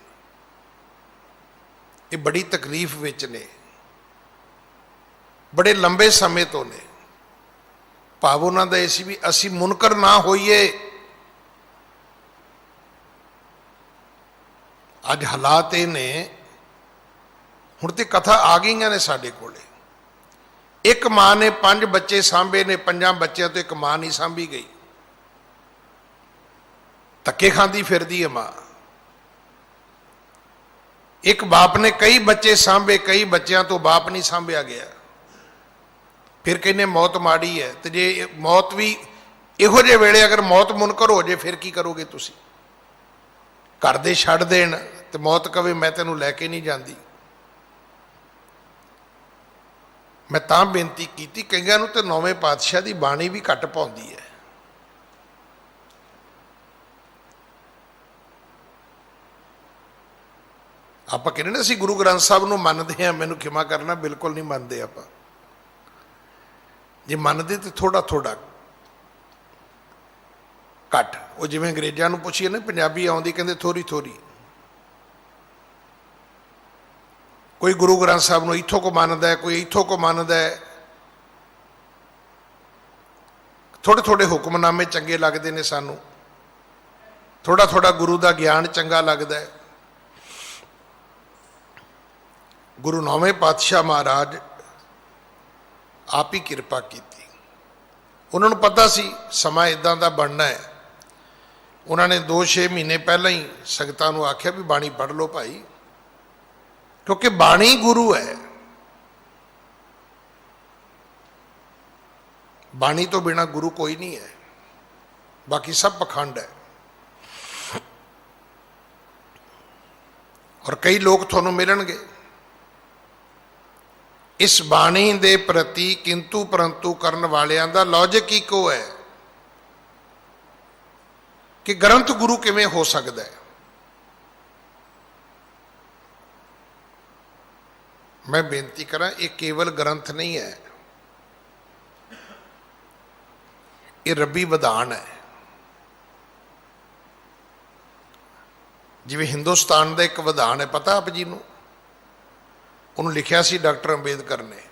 ਇਹ ਬੜੀ ਤਕਲੀਫ ਵਿੱਚ ਨੇ, ਬੜੇ ਲੰਬੇ ਸਮੇਂ ਤੋਂ ਨੇ। ਭਾਵ ਉਹਨਾਂ ਦਾ ਇਹ ਸੀ ਵੀ ਅਸੀਂ ਮੁਨਕਰ ਨਾ ਹੋਈਏ। ਅੱਜ ਹਾਲਾਤ ਇਹ ਨੇ, ਹੁਣ ਤੇ ਕਥਾ ਆ ਗਈਆਂ ਨੇ ਸਾਡੇ ਕੋਲੇ। ਇੱਕ ਮਾਂ ਨੇ 5 ਬੱਚੇ ਸਾਂਭੇ ਨੇ, 5 ਬੱਚਿਆਂ ਤੋਂ ਇੱਕ ਮਾਂ ਨਹੀਂ ਸਾਂਭੀ ਗਈ। ਧੱਕੇ ਖਾਂਦੀ ਫਿਰਦੀ ਹੈ ਮਾਂ। ਇੱਕ ਬਾਪ ਨੇ ਕਈ ਬੱਚੇ ਸਾਂਭੇ, ਕਈ ਬੱਚਿਆਂ ਤੋਂ ਬਾਪ ਨਹੀਂ ਸਾਂਭਿਆ ਗਿਆ। ਫਿਰ ਕਹਿੰਦੇ ਮੌਤ ਮਾੜੀ ਹੈ। ਤੇ ਜੇ ਮੌਤ ਵੀ ਇਹੋ ਜਿਹੇ ਵੇਲੇ ਅਗਰ ਮੌਤ ਮੁਨਕਰ ਹੋ ਜੇ ਫਿਰ ਕੀ ਕਰੋਗੇ ਤੁਸੀਂ? ਘਰ ਦੇ ਛੱਡ ਦੇਣ ਤੇ ਮੌਤ ਕਵੇ ਮੈਂ ਤੈਨੂੰ ਲੈ ਕੇ ਨਹੀਂ ਜਾਂਦੀ। ਮੈਂ ਤਾਂ ਬੇਨਤੀ ਕੀਤੀ, ਕਈਆਂ ਨੂੰ ਤੇ 9ਵੇਂ ਪਾਤਸ਼ਾਹ ਦੀ ਬਾਣੀ ਵੀ ਘੱਟ ਪਾਉਂਦੀ ਹੈ। ਆਪਾਂ ਕਹਿੰਦੇ ਨਾ ਅਸੀਂ ਗੁਰੂ ਗ੍ਰੰਥ ਸਾਹਿਬ ਨੂੰ ਮੰਨਦੇ ਹਾਂ, ਮੈਨੂੰ ਖਿਮਾ ਕਰਨਾ, ਬਿਲਕੁਲ ਨਹੀਂ ਮੰਨਦੇ ਆਪਾਂ। ਜੇ ਮੰਨਦੇ ਤੇ ਥੋੜਾ ਥੋੜਾ ਘੱਟ। ਉਹ ਜਿਵੇਂ ਅੰਗਰੇਜ਼ਾਂ ਨੂੰ ਪੁੱਛੀਏ ਨਾ ਪੰਜਾਬੀ ਆਉਂਦੀ, ਕਹਿੰਦੇ ਥੋੜੀ ਥੋੜੀ। ਕੋਈ ਗੁਰੂ ਗ੍ਰੰਥ ਸਾਹਿਬ ਨੂੰ ਇੱਥੋਂ ਕੋ ਮੰਨਦਾ ਹੈ, ਕੋਈ ਇੱਥੋਂ ਕੋ ਮੰਨਦਾ ਹੈ। ਥੋੜੇ ਥੋੜੇ ਹੁਕਮਨਾਮੇ ਚੰਗੇ ਲੱਗਦੇ ਨੇ ਸਾਨੂੰ, ਥੋੜਾ ਥੋੜਾ ਗੁਰੂ ਦਾ ਗਿਆਨ ਚੰਗਾ ਲੱਗਦਾ ਹੈ। ਗੁਰੂ 9ਵੇਂ ਪਾਤਸ਼ਾਹ ਮਹਾਰਾਜ ਆਪ ਹੀ ਕਿਰਪਾ ਕੀਤੀ। ਉਹਨਾਂ ਨੂੰ ਪਤਾ ਸੀ ਸਮਾਂ ਇਦਾਂ ਦਾ ਬਣਨਾ ਹੈ। ਉਹਨਾਂ ਨੇ 2-6 ਮਹੀਨੇ ਪਹਿਲਾਂ ਹੀ ਸੰਗਤਾਂ ਨੂੰ ਆਖਿਆ ਵੀ ਬਾਣੀ ਪੜ੍ਹ ਲਓ ਭਾਈ, ਕਿਉਂਕਿ ਬਾਣੀ ਗੁਰੂ ਹੈ। ਬਾਣੀ ਤੋਂ ਬਿਨਾਂ ਗੁਰੂ ਕੋਈ ਨਹੀਂ ਹੈ, ਬਾਕੀ ਸਭ ਪਖੰਡ ਹੈ। ਔਰ ਕਈ ਲੋਕ ਤੁਹਾਨੂੰ ਮਿਲਣਗੇ ਇਸ ਬਾਣੀ ਦੇ ਪ੍ਰਤੀ ਕਿੰਤੂ ਪਰੰਤੂ ਕਰਨ ਵਾਲਿਆਂ ਦਾ ਲੌਜਿਕ ਇੱਕੋ ਹੈ ਕਿ ਗ੍ਰੰਥ ਗੁਰੂ ਕਿਵੇਂ ਹੋ ਸਕਦਾ ਹੈ। ਮੈਂ ਬੇਨਤੀ ਕਰਾਂ, ਇਹ ਕੇਵਲ ਗ੍ਰੰਥ ਨਹੀਂ ਹੈ, ਇਹ ਰੱਬੀ ਵਿਧਾਨ ਹੈ। ਜਿਵੇਂ ਹਿੰਦੁਸਤਾਨ ਦਾ ਇੱਕ ਵਿਧਾਨ ਹੈ, ਪਤਾ ਆਪ ਜੀ ਨੂੰ? ਉਹਨੂੰ ਲਿਖਿਆ ਸੀ ਡਾਕਟਰ ਅੰਬੇਦਕਰ ਨੇ।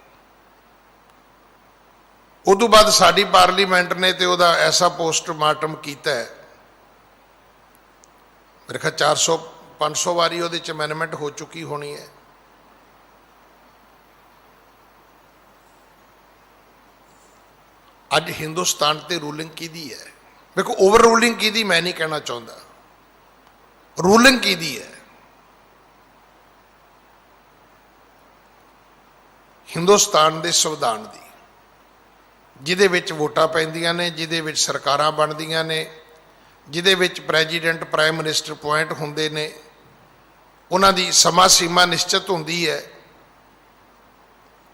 ਉਦੋਂ ਬਾਅਦ ਸਾਡੀ ਪਾਰਲੀਮੈਂਟ ਨੇ ਤੇ ਉਹਦਾ ਐਸਾ ਪੋਸਟਮਾਰਟਮ ਕੀਤਾ ਹੈ, ਮੇਰੇ ਖਿਆਲ 400-500 ਵਾਰੀ ਉਹਦੇ 'ਚ ਅਮੈਂਡਮੈਂਟ ਹੋ ਚੁੱਕੀ ਹੋਣੀ ਹੈ। ਅੱਜ ਹਿੰਦੁਸਤਾਨ ਤੇ ਰੂਲਿੰਗ ਕਿਹਦੀ ਹੈ? ਵੇਖੋ, ਓਵਰ ਰੂਲਿੰਗ ਕਿਹਦੀ ਮੈਂ ਨਹੀਂ ਕਹਿਣਾ ਚਾਹੁੰਦਾ, ਰੂਲਿੰਗ ਕਿਹਦੀ ਹੈ? हिंदुस्तान के संविधान की, जिहदे विच वोटां पैंदियां ने, जिहदे विच सरकारां बनदियां ने, जिहदे विच प्रैजीडेंट प्राइम मिनिस्टर अपॉइंट हुंदे ने, उन्हां दी समा सीमा निश्चित हुंदी है।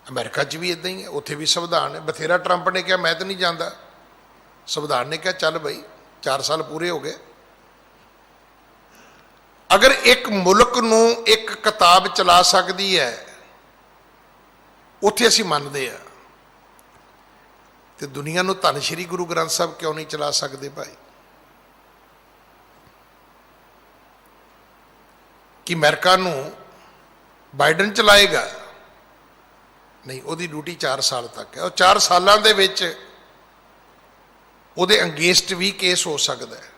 अमेरिका च भी इदां ही है, उत्थे भी संविधान है। बथेरा ट्रंप ने कहा मैं तो नहीं जाता, संविधान ने कहा चल बई 4 साल पूरे हो गए। अगर एक मुल्क नूं एक किताब चला सकती है, उत्थे असीं मनदे आ, तो दुनिया नूं धन श्री गुरु ग्रंथ साहब क्यों नहीं चला सकते भाई? कि अमेरिका नूं बाइडन चलाएगा? नहीं, उहदी ड्यूटी 4 साल तक है, और 4 सालां दे विच उहदे अंगेस्ट भी केस हो सकता है,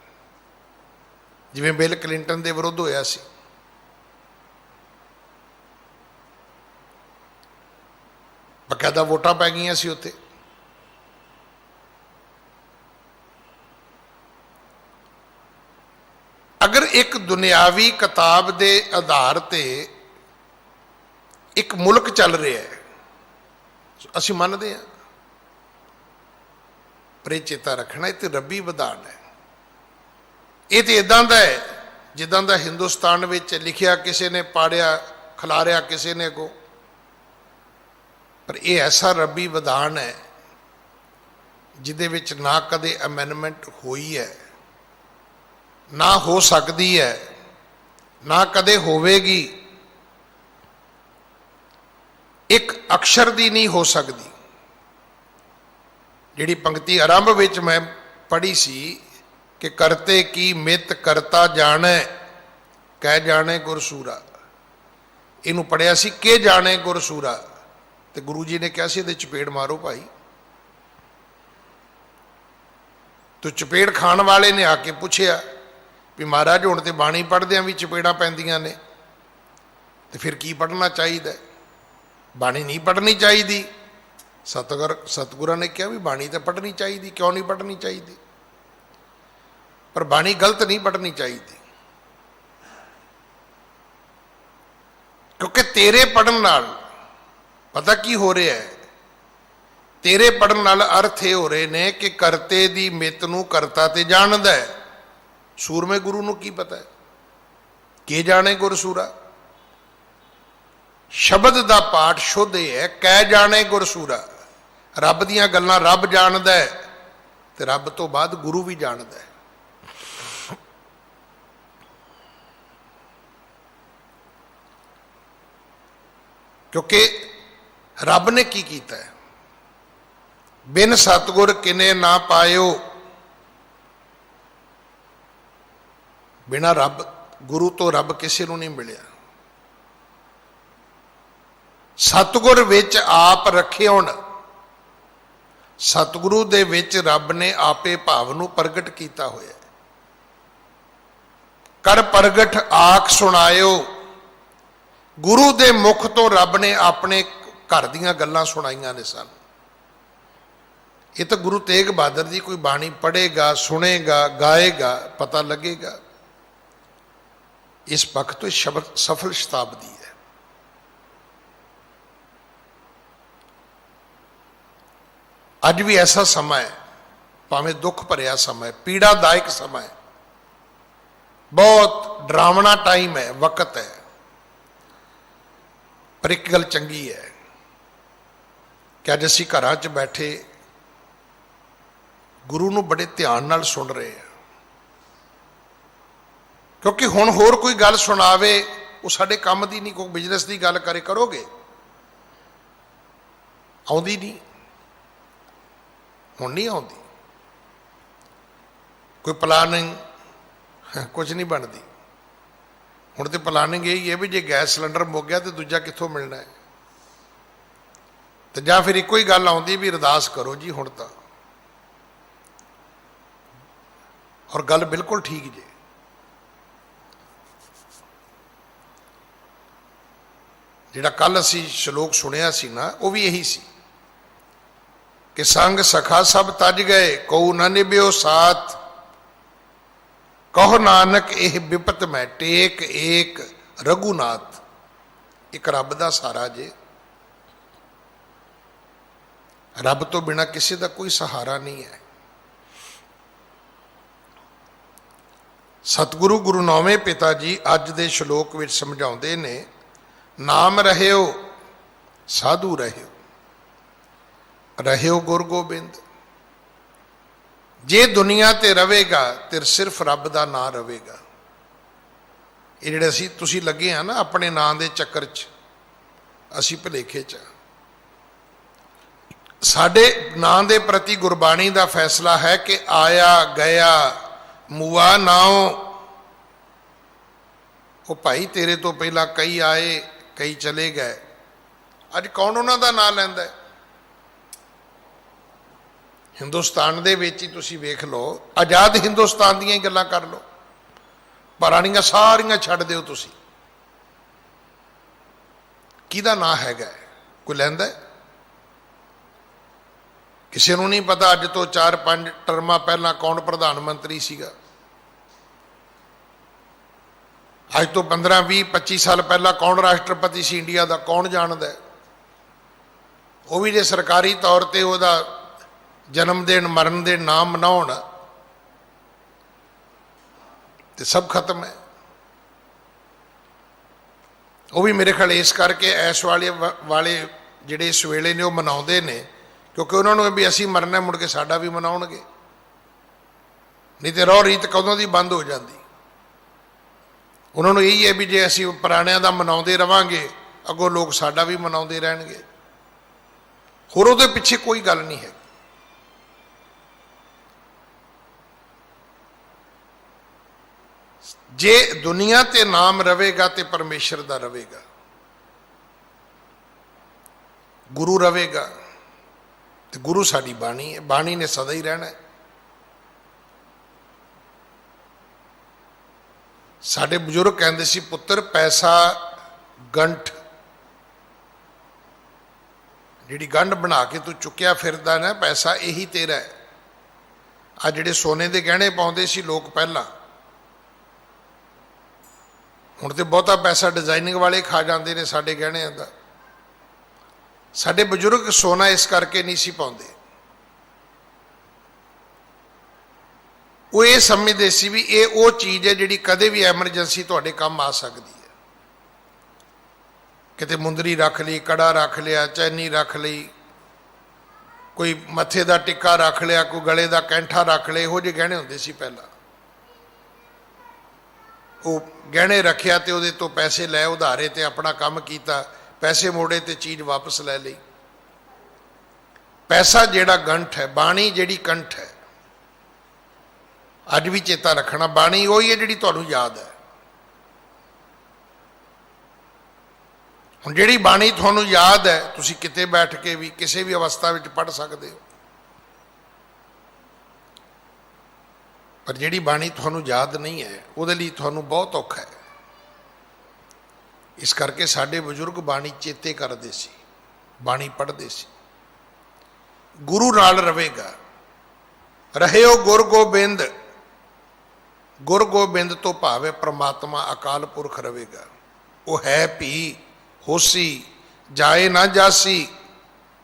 जिवें बिल क्लिंटन के विरुद्ध होया सी। बकायदा वोटां पै गईयां सी उत्थे। अगर एक दुनियावी किताब के आधार ते एक मुल्क चल रहा है, असीं मनदे हां, पर ये चेता रखना ये तो रब्बी विधान है। ये तो इदां दा है जिदां दा हिंदुस्तान विच लिखिया किसी ने, पाढ़िया खिलारिया किसी ने को, पर यह ऐसा रब्बी विधान है जिहदे विच ना कदे अमेंडमेंट हुई है, ना हो सकती है, ना कदे होवेगी। एक अक्षर दी नहीं हो सकती। जिहड़ी पंक्ति आरंभ विच मैं पढ़ी सी कि करते की मित करता जाने, कह जाने गुरसूरा, इनू पढ़िया सी के जाने गुरसूरा, तो गुरु जी ने कहा सी इहदे चपेड़ मारो भाई। तो चपेड़ खाण वाले ने आके पूछया भी महाराज हुण तो बाणी पढ़द्या भी चपेड़ा पैंदियां ने, तो फिर की पढ़ना चाहिए? बाणी नहीं पढ़नी चाहिए। सतगुਰਾਂ ने कहा भी बाणी तो पढ़नी चाहिए, क्यों नहीं पढ़नी चाहिए? पर बाणी गलत नहीं पढ़नी चाहिए, क्योंकि तेरे पढ़न नाल पता की हो रहा है, तेरे पढ़न नाल अर्थ ये हो रहे ने कि करते दी मित नूं करता ते जानदा है। सूरमे गुरु नूं की पता है? के जाने गुरसूरा। शब्द दा पाठ शुद्ध है, कह जाने गुरसूरा। रब दियां गल्लां रब जानदा है, ते रब तो बाद गुरु भी जानदा है। क्योंकि रब ने की कीता है, बिन सतगुर किने ना पायो। बिना रब गुरु तो रब किसी को नहीं मिलिया। सतगुर विच आप रखे होण, सतगुरु दे विच रब ने आपे भाव नूं प्रगट कीता होया। कर प्रगट आख सुनायो, गुरु दे मुख तो रब ने अपने घर दीयां गल्लां सुनाईयां ने सन। ये तो गुरु तेग बहादुर जी कोई बाणी पढ़ेगा, सुनेगा, गाएगा, पता लगेगा। इस पक्ष तो शब्द सफल शताब्दी है। अज भी ऐसा समय है, भावें दुख भरिया समय, पीड़ादायक समय, बहुत डरावना टाइम है, वक्त है, पर एक गल चंगी है कि अज असीं घरां च बैठे गुरु नूं बड़े ध्यान नाल सुन रहे हैं। क्योंकि हुण होर कोई गल सुनावे वो साडे काम दी नहीं, कोई बिजनेस की गल करे करोगे, आउंदी नहीं, हुण नहीं आउंदी। कोई प्लानिंग कुछ नहीं बनती। हुण तो प्लानिंग यही है भी जे गैस सिलेंडर मुक गया तो दूजा कित्थों मिलना है, तो जां फिर इक्को ही गल आउंदी भी अरदास करो जी हुण तां। और गल बिल्कुल ठीक जे। जिहड़ा कल असी श्लोक सुनिया सी ना, वो भी यही सी कि संग सखा सब तज गए, कऊ न निभ्यो साथ, कहो नानक एह विपत मैं टेक एक रघुनाथ। एक रब दा सारा जे ਰੱਬ ਤੋਂ ਬਿਨਾਂ ਕਿਸੇ ਦਾ ਕੋਈ ਸਹਾਰਾ ਨਹੀਂ ਹੈ। ਸਤਿਗੁਰੂ ਗੁਰੂ ਨੌਵੇਂ ਪਿਤਾ ਜੀ ਅੱਜ ਦੇ ਸ਼ਲੋਕ ਵਿੱਚ ਸਮਝਾਉਂਦੇ ਨੇ, ਨਾਮ ਰਹਿਓ ਸਾਧੂ ਰਹਿਓ, ਰਹਿਓ ਗੁਰ ਗੋਬਿੰਦ। ਜੇ ਦੁਨੀਆ ਤੇ ਰਵੇਗਾ ਤੇ ਸਿਰਫ ਰੱਬ ਦਾ ਨਾਂ ਰਵੇਗਾ। ਇਹ ਜਿਹੜੇ ਤੁਸੀਂ ਲੱਗੇ ਆ ਨਾ ਆਪਣੇ ਨਾਂ ਦੇ ਚੱਕਰ 'ਚ, ਅਸੀਂ ਭੁਲੇਖੇ 'ਚ। ਸਾਡੇ ਨਾਂ ਦੇ ਪ੍ਰਤੀ ਗੁਰਬਾਣੀ ਦਾ ਫੈਸਲਾ ਹੈ ਕਿ ਆਇਆ ਗਿਆ ਮੂਆ ਨਾਉ। ਉਹ ਭਾਈ ਤੇਰੇ ਤੋਂ ਪਹਿਲਾਂ ਕਈ ਆਏ ਕਈ ਚਲੇ ਗਏ, ਅੱਜ ਕੌਣ ਉਹਨਾਂ ਦਾ ਨਾਂ ਲੈਂਦਾ ਹੈ? ਹਿੰਦੁਸਤਾਨ ਦੇ ਵਿੱਚ ਹੀ ਤੁਸੀਂ ਵੇਖ ਲਓ, ਆਜ਼ਾਦ ਹਿੰਦੁਸਤਾਨ ਦੀਆਂ ਹੀ ਗੱਲਾਂ ਕਰ ਲਓ, ਪੁਰਾਣੀਆਂ ਸਾਰੀਆਂ ਛੱਡ ਦਿਓ ਤੁਸੀਂ, ਕਿਹਦਾ ਨਾਂ ਹੈਗਾ? ਕੋਈ ਲੈਂਦਾ? ਕਿਸੇ ਨੂੰ ਨਹੀਂ ਪਤਾ ਅੱਜ ਤੋਂ 4-5 ਟਰਮਾਂ ਪਹਿਲਾਂ ਕੌਣ ਪ੍ਰਧਾਨ ਮੰਤਰੀ ਸੀਗਾ। ਅੱਜ ਤੋਂ 15-20-25 ਸਾਲ ਪਹਿਲਾਂ ਕੌਣ ਰਾਸ਼ਟਰਪਤੀ ਸੀ ਇੰਡੀਆ ਦਾ, ਕੌਣ ਜਾਣਦਾ? ਉਹ ਵੀ ਜੇ ਸਰਕਾਰੀ ਤੌਰ ਤੇ ਉਹਦਾ ਜਨਮ ਦਿਨ ਮਰਨ ਦੇ ਨਾਮ ਮਨਾਉਣ ਤੇ ਸਭ ਖਤਮ ਹੈ। ਉਹ ਵੀ ਮੇਰੇ ਖਿਆਲ ਇਸ ਕਰਕੇ ਐਸ ਵਾਲੇ ਜਿਹੜੇ ਇਸ ਵੇਲੇ ਨੇ ਉਹ ਮਨਾਉਂਦੇ ਨੇ, ਕਿਉਂਕਿ ਉਹਨਾਂ ਨੂੰ ਵੀ ਅਸੀਂ ਮਰਨਾ, ਮੁੜ ਕੇ ਸਾਡਾ ਵੀ ਮਨਾਉਣਗੇ, ਨਹੀਂ ਤੇ ਰਹੁ ਰੀਤ ਕਦੋਂ ਦੀ ਬੰਦ ਹੋ ਜਾਂਦੀ। ਉਹਨਾਂ ਨੂੰ ਇਹੀ ਹੈ ਵੀ ਜੇ ਅਸੀਂ ਪੁਰਾਣਿਆਂ ਦਾ ਮਨਾਉਂਦੇ ਰਵਾਂਗੇ, ਅੱਗੋਂ ਲੋਕ ਸਾਡਾ ਵੀ ਮਨਾਉਂਦੇ ਰਹਿਣਗੇ। ਹੋਰ ਉਹਦੇ ਪਿੱਛੇ ਕੋਈ ਗੱਲ ਨਹੀਂ ਹੈ। ਜੇ ਦੁਨੀਆ ਤੇ ਨਾਮ ਰਵੇਗਾ ਤੇ ਪਰਮੇਸ਼ਰ ਦਾ ਰਵੇਗਾ, ਗੁਰੂ ਰਵੇਗਾ, ਤੇ ਗੁਰੂ ਸਾਡੀ ਬਾਣੀ ਹੈ, ਬਾਣੀ ਨੇ ਸਦਾ ਹੀ ਰਹਿਣਾ। ਸਾਡੇ ਬਜ਼ੁਰਗ ਕਹਿੰਦੇ ਸੀ, ਪੁੱਤਰ ਪੈਸਾ ਗੰਠ, ਜਿਹੜੀ ਗੰਢ ਬਣਾ ਕੇ ਤੂੰ ਚੁੱਕਿਆ ਫਿਰਦਾ ਨਾ, ਪੈਸਾ ਇਹੀ ਤੇਰਾ ਹੈ। ਆ ਜਿਹੜੇ ਸੋਨੇ ਦੇ ਗਹਿਣੇ ਪਾਉਂਦੇ ਸੀ ਲੋਕ ਪਹਿਲਾਂ, ਹੁਣ ਤੇ ਬਹੁਤਾ ਪੈਸਾ ਡਿਜ਼ਾਈਨਿੰਗ ਵਾਲੇ ਖਾ ਜਾਂਦੇ ਨੇ ਸਾਡੇ ਗਹਿਣਿਆਂ ਦਾ। ਸਾਡੇ ਬਜ਼ੁਰਗ ਸੋਨਾ ਇਸ ਕਰਕੇ ਨਹੀਂ ਸੀ ਪਾਉਂਦੇ, ਉਹ ਇਹ ਸਮਝਦੇ ਸੀ ਵੀ ਇਹ ਉਹ ਚੀਜ਼ ਹੈ ਜਿਹੜੀ ਕਦੇ ਵੀ ਐਮਰਜੈਂਸੀ ਤੁਹਾਡੇ ਕੰਮ ਆ ਸਕਦੀ ਹੈ। ਕਿਤੇ ਮੁੰਦਰੀ ਰੱਖ ਲਈ, ਕੜਾ ਰੱਖ ਲਿਆ, ਚੈਨੀ ਰੱਖ ਲਈ, ਕੋਈ ਮੱਥੇ ਦਾ ਟਿੱਕਾ ਰੱਖ ਲਿਆ, ਕੋਈ ਗਲੇ ਦਾ ਕੈਂਠਾ ਰੱਖ ਲਿਆ, ਇਹੋ ਜਿਹੇ ਗਹਿਣੇ ਹੁੰਦੇ ਸੀ ਪਹਿਲਾਂ। ਉਹ ਗਹਿਣੇ ਰੱਖਿਆ ਤੇ ਉਹਦੇ ਤੋਂ ਪੈਸੇ ਲੈ ਉਧਾਰੇ ਤੇ ਆਪਣਾ ਕੰਮ ਕੀਤਾ, ਪੈਸੇ ਮੋੜੇ ਤੇ ਚੀਜ਼ ਵਾਪਸ ਲੈ ਲਈ। ਪੈਸਾ ਜਿਹੜਾ ਗੰਠ ਹੈ, ਬਾਣੀ ਜਿਹੜੀ ਕੰਠ ਹੈ, ਅੱਜ ਵੀ ਚੇਤਾ ਰੱਖਣਾ, ਬਾਣੀ ਉਹੀ ਹੈ ਜਿਹੜੀ ਤੁਹਾਨੂੰ ਯਾਦ ਹੈ। ਹੁਣ ਜਿਹੜੀ ਬਾਣੀ ਤੁਹਾਨੂੰ ਯਾਦ ਹੈ, ਤੁਸੀਂ ਕਿਤੇ ਬੈਠ ਕੇ ਵੀ ਕਿਸੇ ਵੀ ਅਵਸਥਾ ਵਿੱਚ ਪੜ੍ਹ ਸਕਦੇ ਹੋ, ਪਰ ਜਿਹੜੀ ਬਾਣੀ ਤੁਹਾਨੂੰ ਯਾਦ ਨਹੀਂ ਹੈ, ਉਹਦੇ ਲਈ ਤੁਹਾਨੂੰ ਬਹੁਤ ਔਖਾ ਹੈ। ਇਸ ਕਰਕੇ ਸਾਡੇ ਬਜ਼ੁਰਗ ਬਾਣੀ ਚੇਤੇ ਕਰਦੇ ਸੀ, ਬਾਣੀ ਪੜ੍ਹਦੇ ਸੀ। ਗੁਰੂ ਨਾਲ ਰਵੇਗਾ, ਰਹਿਓ ਗੁਰ ਗੋਬਿੰਦ। ਗੁਰ ਗੋਬਿੰਦ ਤੋਂ ਭਾਵੇਂ ਪ੍ਰਮਾਤਮਾ ਅਕਾਲ ਪੁਰਖ ਰਵੇਗਾ। ਉਹ ਹੈ ਭੀ ਹੋਸੀ ਜਾਏ ਨਾ ਜਾਸੀ,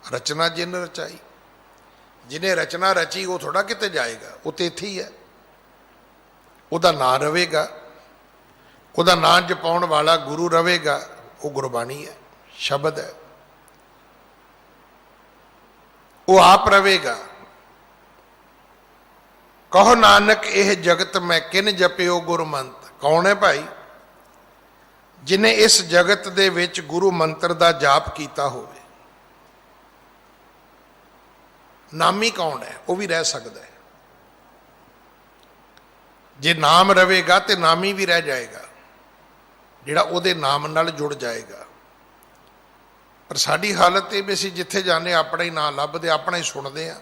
ਰਚਨਾ ਜਿਨ ਰਚਾਈ। ਜਿਹਨੇ ਰਚਨਾ ਰਚੀ ਉਹ ਥੋੜਾ ਕਿਤੇ ਜਾਏਗਾ, ਉਹ ਤੇ ਇੱਥੇ ਹੀ ਹੈ। ਉਹਦਾ ਨਾਂ ਰਵੇਗਾ, ਉਹਦਾ ਨਾਂ ਜਪਾਉਣ ਵਾਲਾ ਗੁਰੂ ਰਵੇਗਾ। ਉਹ ਗੁਰਬਾਣੀ ਹੈ, ਸ਼ਬਦ ਹੈ, ਉਹ ਆਪ ਰਵੇਗਾ। ਕਹੋ ਨਾਨਕ ਇਹ ਜਗਤ ਮੈਂ ਕਿਨ ਜਪਿਓ ਗੁਰਮੰਤ। ਕੌਣ ਹੈ ਭਾਈ? ਜਿਨੇ ਇਸ ਜਗਤ ਦੇ ਵਿੱਚ ਗੁਰੂ ਮੰਤਰ ਦਾ ਜਾਪ ਕੀਤਾ ਹੋਵੇ। ਨਾਮੀ ਕੌਣ ਹੈ? ਉਹ ਵੀ ਰਹਿ ਸਕਦਾ ਹੈ। ਜੇ ਨਾਮ ਰਵੇਗਾ ਤੇ ਨਾਮੀ ਵੀ ਰਹਿ ਜਾਏਗਾ, ਜਿਹੜਾ ਉਹਦੇ ਨਾਮ ਨਾਲ ਜੁੜ ਜਾਏਗਾ। ਪਰ ਸਾਡੀ ਹਾਲਤ ਇਹ ਵੀ ਅਸੀਂ ਜਿੱਥੇ ਜਾਂਦੇ ਆਪਣਾ ਹੀ ਨਾਂ ਲੱਭਦੇ, ਆਪਣਾ ਹੀ ਸੁਣਦੇ ਹਾਂ,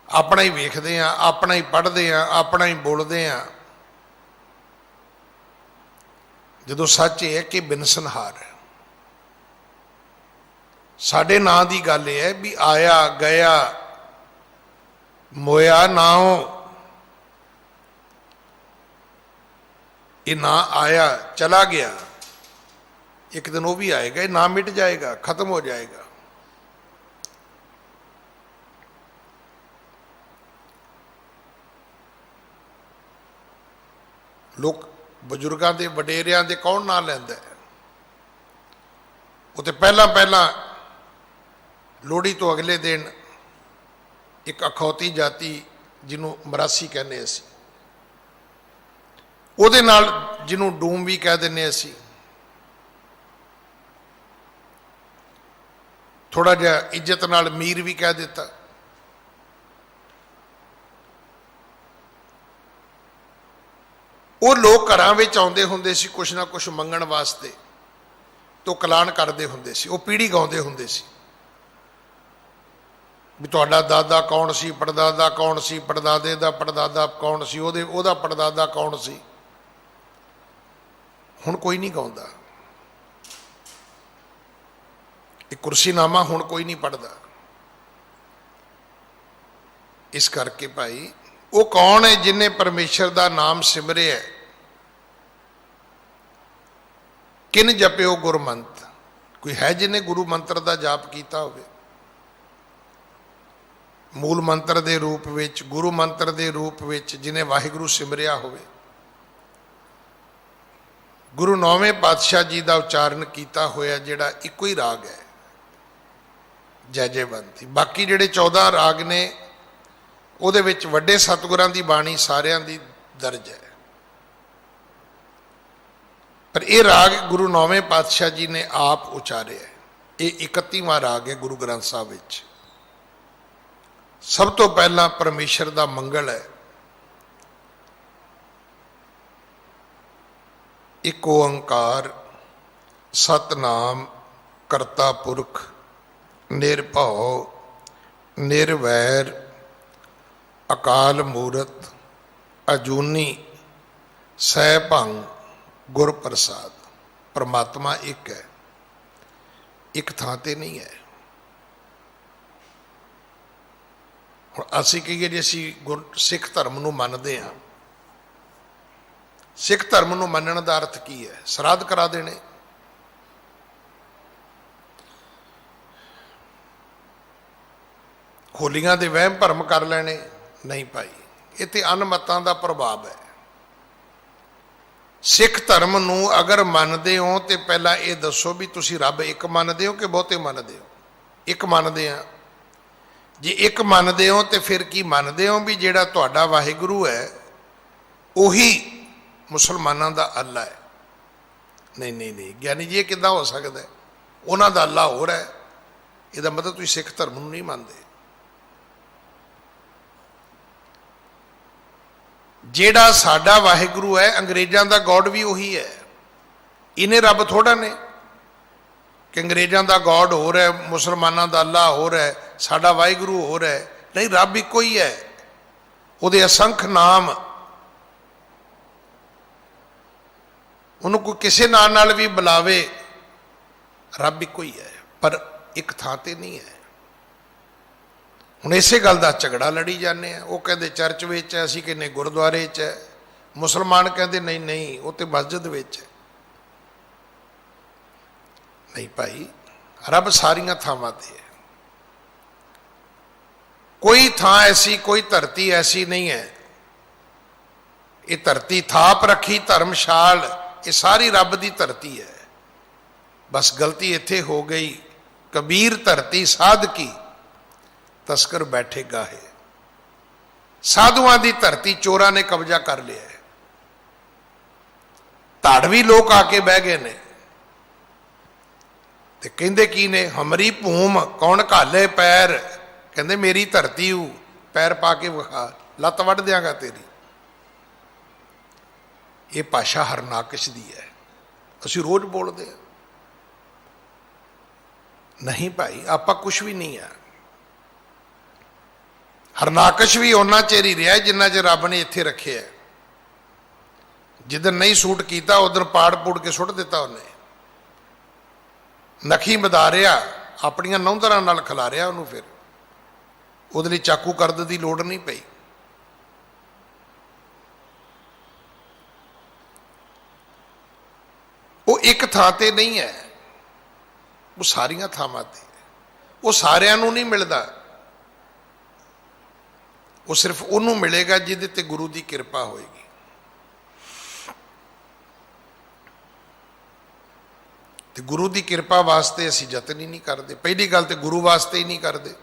ਆਪਣਾ ਹੀ ਵੇਖਦੇ ਹਾਂ, ਆਪਣਾ ਹੀ ਪੜ੍ਹਦੇ ਹਾਂ, ਆਪਣਾ ਹੀ ਬੋਲਦੇ ਹਾਂ, ਜਦੋਂ ਸੱਚ ਇਹ ਹੈ ਕਿ ਬਿਨਸਨਹਾਰ ਹੈ। ਸਾਡੇ ਨਾਂ ਦੀ ਗੱਲ ਇਹ ਹੈ ਵੀ ਆਇਆ ਗਿਆ ਮੋਇਆ ਨਾਉ। ਇਹ ਨਾਂ ਆਇਆ ਚਲਾ ਗਿਆ, ਇੱਕ ਦਿਨ ਉਹ ਵੀ ਆਏਗਾ, ਇਹ ਨਾਂ ਮਿਟ ਜਾਏਗਾ, ਖਤਮ ਹੋ ਜਾਏਗਾ। ਲੋਕ ਬਜ਼ੁਰਗਾਂ ਦੇ ਵਡੇਰਿਆਂ ਦੇ ਕੌਣ ਨਾਂ ਲੈਂਦਾ ਹੈ? ਉਹ ਤੇ ਪਹਿਲਾਂ ਲੋਹੜੀ ਤੋਂ ਅਗਲੇ ਦਿਨ ਇੱਕ ਅਖੌਤੀ ਜਾਤੀ ਜਿਹਨੂੰ ਮਰਾਸੀ ਕਹਿੰਦੇ ਅਸੀਂ, ਉਹਦੇ ਨਾਲ ਜਿਹਨੂੰ ਡੂਮ ਵੀ ਕਹਿ ਦਿੰਦੇ ਅਸੀਂ, ਥੋੜਾ ਜਿਹਾ ਇੱਜ਼ਤ ਨਾਲ ਮੀਰ ਵੀ ਕਹਿ ਦਿੱਤਾ। ਉਹ ਲੋਕ ਘਰਾਂ ਵਿੱਚ ਆਉਂਦੇ ਹੁੰਦੇ ਸੀ ਕੁਛ ਨਾ ਕੁਛ ਮੰਗਣ ਵਾਸਤੇ, ਤੋਂ ਕਲਾਨ ਕਰਦੇ ਹੁੰਦੇ ਸੀ, ਉਹ ਪੀੜੀ ਗਾਉਂਦੇ ਹੁੰਦੇ ਸੀ ਵੀ ਤੁਹਾਡਾ ਦਾਦਾ ਕੌਣ ਸੀ, ਪੜਦਾਦਾ ਕੌਣ ਸੀ, ਪੜਦਾਦੇ ਦਾ ਪੜਦਾਦਾ ਕੌਣ ਸੀ, ਉਹਦਾ ਪੜਦਾਦਾ ਕੌਣ ਸੀ। ਹੁਣ ਕੋਈ ਨਹੀਂ ਗਾਉਂਦਾ, ਇਹ ਕੁਰਸੀਨਾਮਾ ਹੁਣ ਕੋਈ ਨਹੀਂ ਪੜਦਾ। ਇਸ ਕਰਕੇ ਭਾਈ, ਉਹ ਕੌਣ ਹੈ ਜਿਨੇ ਪਰਮੇਸ਼ਰ ਦਾ ਨਾਮ ਸਿਮਰਿਆ? ਕਿਨ ਜਪਿਓ ਗੁਰਮੰਤ? ਕੋਈ ਹੈ ਜਿਨੇ ਗੁਰੂ ਮੰਤਰ ਦਾ ਜਾਪ ਕੀਤਾ ਹੋਵੇ? ਮੂਲ ਮੰਤਰ ਦੇ ਰੂਪ ਵਿੱਚ, ਗੁਰੂ ਮੰਤਰ ਦੇ ਰੂਪ ਵਿੱਚ ਜਿਨੇ ਵਾਹਿਗੁਰੂ ਸਿਮਰਿਆ ਹੋਵੇ। ਗੁਰੂ ਨੌਵੇਂ ਪਾਤਸ਼ਾਹ ਜੀ ਦਾ ਉਚਾਰਨ ਕੀਤਾ ਹੋਇਆ ਜਿਹੜਾ ਇੱਕੋ ਹੀ ਰਾਗ ਹੈ, ਜੈ ਜੈਵੰਤੀ। ਬਾਕੀ ਜਿਹੜੇ 14 ਰਾਗ ਨੇ ਉਹਦੇ ਵਿੱਚ ਵੱਡੇ ਸਤਿਗੁਰਾਂ ਦੀ ਬਾਣੀ ਸਾਰਿਆਂ ਦੀ ਦਰਜ ਹੈ, ਪਰ ਇਹ ਰਾਗ ਗੁਰੂ ਨੌਵੇਂ ਪਾਤਸ਼ਾਹ ਜੀ ਨੇ ਆਪ ਉਚਾਰਿਆ। ਇਹ 31ਵਾਂ ਰਾਗ ਹੈ ਗੁਰੂ ਗ੍ਰੰਥ ਸਾਹਿਬ ਵਿੱਚ। ਸਭ ਤੋਂ ਪਹਿਲਾਂ ਪਰਮੇਸ਼ਰ ਦਾ ਮੰਗਲ ਹੈ। ਇੱਕ ਓੰਕਾਰ ਸਤਨਾਮ ਕਰਤਾ ਪੁਰਖ ਨਿਰਭਉ ਨਿਰਵੈਰ ਅਕਾਲ ਮੂਰਤ ਅਜੂਨੀ ਸੈਭੰ ਗੁਰ ਪ੍ਰਸਾਦ। ਪਰਮਾਤਮਾ ਇੱਕ ਹੈ, ਇੱਕ ਥਾਂ ਤੇ ਨਹੀਂ ਹੈ। ਹੁਣ ਅਸੀਂ ਕਹੀਏ ਜੇ ਅਸੀਂ ਸਿੱਖ ਧਰਮ ਨੂੰ ਮੰਨਦੇ ਹਾਂ, ਸਿੱਖ ਧਰਮ ਨੂੰ ਮੰਨਣ ਦਾ ਅਰਥ ਕੀ ਹੈ? ਸ਼ਰਾਧ ਕਰਾ ਦੇਣੇ, ਹੋਲੀਆਂ ਦੇ ਵਹਿਮ ਭਰਮ ਕਰ ਲੈਣੇ? ਨਹੀਂ ਭਾਈ, ਇਹ ਤੇ ਅਨਮਤਾਂ ਦਾ ਪ੍ਰਭਾਵ ਹੈ। ਸਿੱਖ ਧਰਮ ਨੂੰ ਅਗਰ ਮੰਨਦੇ ਹੋ ਤੇ ਪਹਿਲਾਂ ਇਹ ਦੱਸੋ ਵੀ ਤੁਸੀਂ ਰੱਬ ਇੱਕ ਮੰਨਦੇ ਹੋ ਕਿ ਬਹੁਤੇ ਮੰਨਦੇ ਹੋ? ਇੱਕ ਮੰਨਦੇ ਆ। ਜੇ ਇੱਕ ਮੰਨਦੇ ਹੋ ਤੇ ਫਿਰ ਕੀ ਮੰਨਦੇ ਹੋ ਵੀ ਜਿਹੜਾ ਤੁਹਾਡਾ ਵਾਹਿਗੁਰੂ ਹੈ ਉਹੀ ਮੁਸਲਮਾਨਾਂ ਦਾ ਅੱਲਾ ਹੈ? ਨਹੀਂ ਨਹੀਂ ਨਹੀਂ ਗਿਆਨੀ ਜੀ, ਇਹ ਕਿੱਦਾਂ ਹੋ ਸਕਦਾ ਹੈ? ਉਹਨਾਂ ਦਾ ਅੱਲਾ ਹੋਰ ਹੈ। ਇਹਦਾ ਮਤਲਬ ਤੁਸੀਂ ਸਿੱਖ ਧਰਮ ਨੂੰ ਨਹੀਂ ਮੰਨਦੇ। ਜਿਹੜਾ ਸਾਡਾ ਵਾਹਿਗੁਰੂ ਹੈ ਅੰਗਰੇਜ਼ਾਂ ਦਾ ਗੋਡ ਵੀ ਉਹੀ ਹੈ। ਇਹਨੇ ਰੱਬ ਥੋੜਾ ਨੇ ਕਿ ਅੰਗਰੇਜ਼ਾਂ ਦਾ ਗੋਡ ਹੋਰ ਹੈ, ਮੁਸਲਮਾਨਾਂ ਦਾ ਅੱਲਾ ਹੋਰ ਹੈ, ਸਾਡਾ ਵਾਹਿਗੁਰੂ ਹੋਰ ਹੈ। ਨਹੀਂ, ਰੱਬ ਇੱਕੋ ਹੀ ਹੈ। ਉਹਦੇ ਅਸੰਖ ਨਾਮ, ਉਹਨੂੰ ਕੋਈ ਕਿਸੇ ਨਾਂ ਨਾਲ ਵੀ ਬੁਲਾਵੇ, ਰੱਬ ਇੱਕੋ ਹੀ ਹੈ, ਪਰ ਇੱਕ ਥਾਂ ਤੇ ਨਹੀਂ ਹੈ। ਹੁਣ ਇਸੇ ਗੱਲ ਦਾ ਝਗੜਾ ਲੜੀ ਜਾਂਦੇ ਆ। ਉਹ ਕਹਿੰਦੇ ਚਰਚ ਵਿੱਚ ਹੈ, ਅਸੀਂ ਕਹਿੰਦੇ ਗੁਰਦੁਆਰੇ 'ਚ ਹੈ। ਮੁਸਲਮਾਨ ਕਹਿੰਦੇ ਨਹੀਂ ਨਹੀਂ, ਉਹ ਤੇ ਮਸਜਿਦ ਵਿੱਚ ਹੈ। ਨਹੀਂ ਭਾਈ, ਰੱਬ ਸਾਰੀਆਂ ਥਾਵਾਂ ਤੇ ਹੈ। ਕੋਈ ਥਾਂ ਐਸੀ, ਕੋਈ ਧਰਤੀ ਐਸੀ ਨਹੀਂ ਹੈ। ਇਹ ਧਰਤੀ ਥਾਪ ਰੱਖੀ ਧਰਮਸ਼ਾਲ, ਇਹ ਸਾਰੀ ਰੱਬ ਦੀ ਧਰਤੀ ਹੈ। ਬਸ ਗਲਤੀ ਇੱਥੇ ਹੋ ਗਈ, ਕਬੀਰ ਧਰਤੀ ਸਾਧ ਕੀ ਤਸਕਰ ਬੈਠੇ ਗਾਹੇ। ਸਾਧੂਆਂ ਦੀ ਧਰਤੀ ਚੋਰਾਂ ਨੇ ਕਬਜ਼ਾ ਕਰ ਲਿਆ ਹੈ। ਧਾੜਵੀ ਲੋਕ ਆ ਕੇ ਬਹਿ ਗਏ ਨੇ ਤੇ ਕਹਿੰਦੇ ਕੀ ਨੇ? ਹਮਰੀ ਭੂਮ ਕੌਣ ਘਾਲੇ ਪੈਰ। ਕਹਿੰਦੇ ਮੇਰੀ ਧਰਤੀ ਹੂ, ਪੈਰ ਪਾ ਕੇ ਵਿਖਾ, ਲੱਤ ਵੱਢ ਦਿਆਂਗਾ ਤੇਰੀ। ਇਹ ਭਾਸ਼ਾ ਹਰਨਾਕਸ਼ ਦੀ ਹੈ, ਅਸੀਂ ਰੋਜ਼ ਬੋਲਦੇ ਹਾਂ। ਨਹੀਂ ਭਾਈ, ਆਪਾਂ ਕੁਛ ਵੀ ਨਹੀਂ ਆ। ਹਰਨਾਕਸ਼ ਵੀ ਉਹਨਾਂ ਚਿਰ ਹੀ ਰਿਹਾ ਜਿੰਨਾ ਚਿਰ ਰੱਬ ਨੇ ਇੱਥੇ ਰੱਖਿਆ। ਜਿੱਦਣ ਨਹੀਂ ਸੂਟ ਕੀਤਾ ਉਦੋਂ ਪਾੜ ਪੂੜ ਕੇ ਸੁੱਟ ਦਿੱਤਾ ਉਹਨੇ। ਨਖੀ ਮਦਾਰਿਆ, ਆਪਣੀਆਂ ਨੌਂਦਰਾਂ ਨਾਲ ਖਿਲਾਰਿਆ ਉਹਨੂੰ। ਫਿਰ ਉਹਦੇ ਲਈ ਚਾਕੂ ਕਰਦ ਦੀ ਲੋੜ ਨਹੀਂ ਪਈ। ਉਹ ਇੱਕ ਥਾਂ ਤੇ ਨਹੀਂ ਹੈ, ਉਹ ਸਾਰੀਆਂ ਥਾਵਾਂ ਤੇ। ਉਹ ਸਾਰਿਆਂ ਨੂੰ ਨਹੀਂ ਮਿਲਦਾ, ਉਹ ਸਿਰਫ ਉਹਨੂੰ ਮਿਲੇਗਾ ਜਿਹਦੇ ਤੇ ਗੁਰੂ ਦੀ ਕਿਰਪਾ ਹੋਏਗੀ। ਤੇ ਗੁਰੂ ਦੀ ਕਿਰਪਾ ਵਾਸਤੇ ਅਸੀਂ ਯਤਨ ਹੀ ਨਹੀਂ ਕਰਦੇ। ਪਹਿਲੀ ਗੱਲ ਤੇ ਗੁਰੂ ਵਾਸਤੇ ਹੀ ਨਹੀਂ ਕਰਦੇ।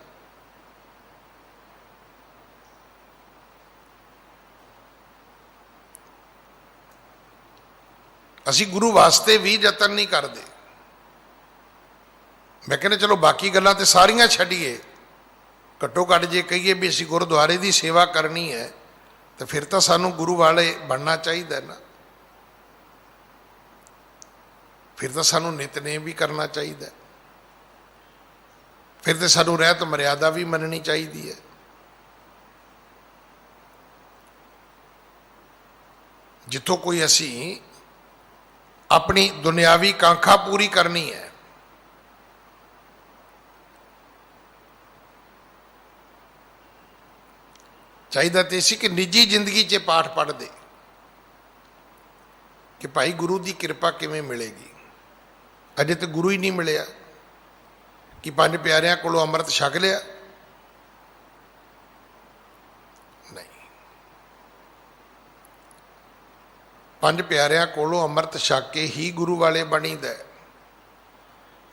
ਅਸੀਂ ਗੁਰੂ ਵਾਸਤੇ ਵੀ ਯਤਨ ਨਹੀਂ ਕਰਦੇ। ਮੈਂ ਕਹਿੰਦਾ ਚਲੋ ਬਾਕੀ ਗੱਲਾਂ ਤੇ ਸਾਰੀਆਂ ਛੱਡੀਏ, ਘੱਟੋ ਘੱਟ ਜੇ ਕਹੀਏ ਵੀ ਅਸੀਂ ਗੁਰਦੁਆਰੇ ਦੀ ਸੇਵਾ ਕਰਨੀ ਹੈ ਤਾਂ ਫਿਰ ਤਾਂ ਸਾਨੂੰ ਗੁਰੂ ਵਾਲੇ ਬਣਨਾ ਚਾਹੀਦਾ ਨਾ। ਫਿਰ ਤਾਂ ਸਾਨੂੰ ਨਿਤਨੇਮ ਵੀ ਕਰਨਾ ਚਾਹੀਦਾ, ਫਿਰ ਤਾਂ ਸਾਨੂੰ ਰਹਿਤ ਮਰਿਆਦਾ ਵੀ ਮੰਨਣੀ ਚਾਹੀਦੀ ਹੈ। ਜਿੱਥੋਂ ਕੋਈ ਅਸੀਂ ਆਪਣੀ ਦੁਨਿਆਵੀ ਕਾਂਖਾ ਪੂਰੀ ਕਰਨੀ ਹੈ, ਚਾਹੀਦਾ ਤੇ ਸੀ ਕਿ ਨਿੱਜੀ ਜ਼ਿੰਦਗੀ 'ਚ ਪਾਠ ਪੜ੍ਹਦੇ ਕਿ ਭਾਈ ਗੁਰੂ ਦੀ ਕਿਰਪਾ ਕਿਵੇਂ ਮਿਲੇਗੀ। ਅਜੇ ਤਾਂ ਗੁਰੂ ਹੀ ਨਹੀਂ ਮਿਲਿਆ ਕਿ ਪੰਜ ਪਿਆਰਿਆਂ ਕੋਲੋਂ ਅੰਮ੍ਰਿਤ ਛਕ ਲਿਆ, ਨਹੀਂ। ਪੰਜ ਪਿਆਰਿਆਂ ਕੋਲੋਂ ਅੰਮ੍ਰਿਤ ਛਕ ਕੇ ਹੀ ਗੁਰੂ ਵਾਲੇ ਬਣੀਦਾ।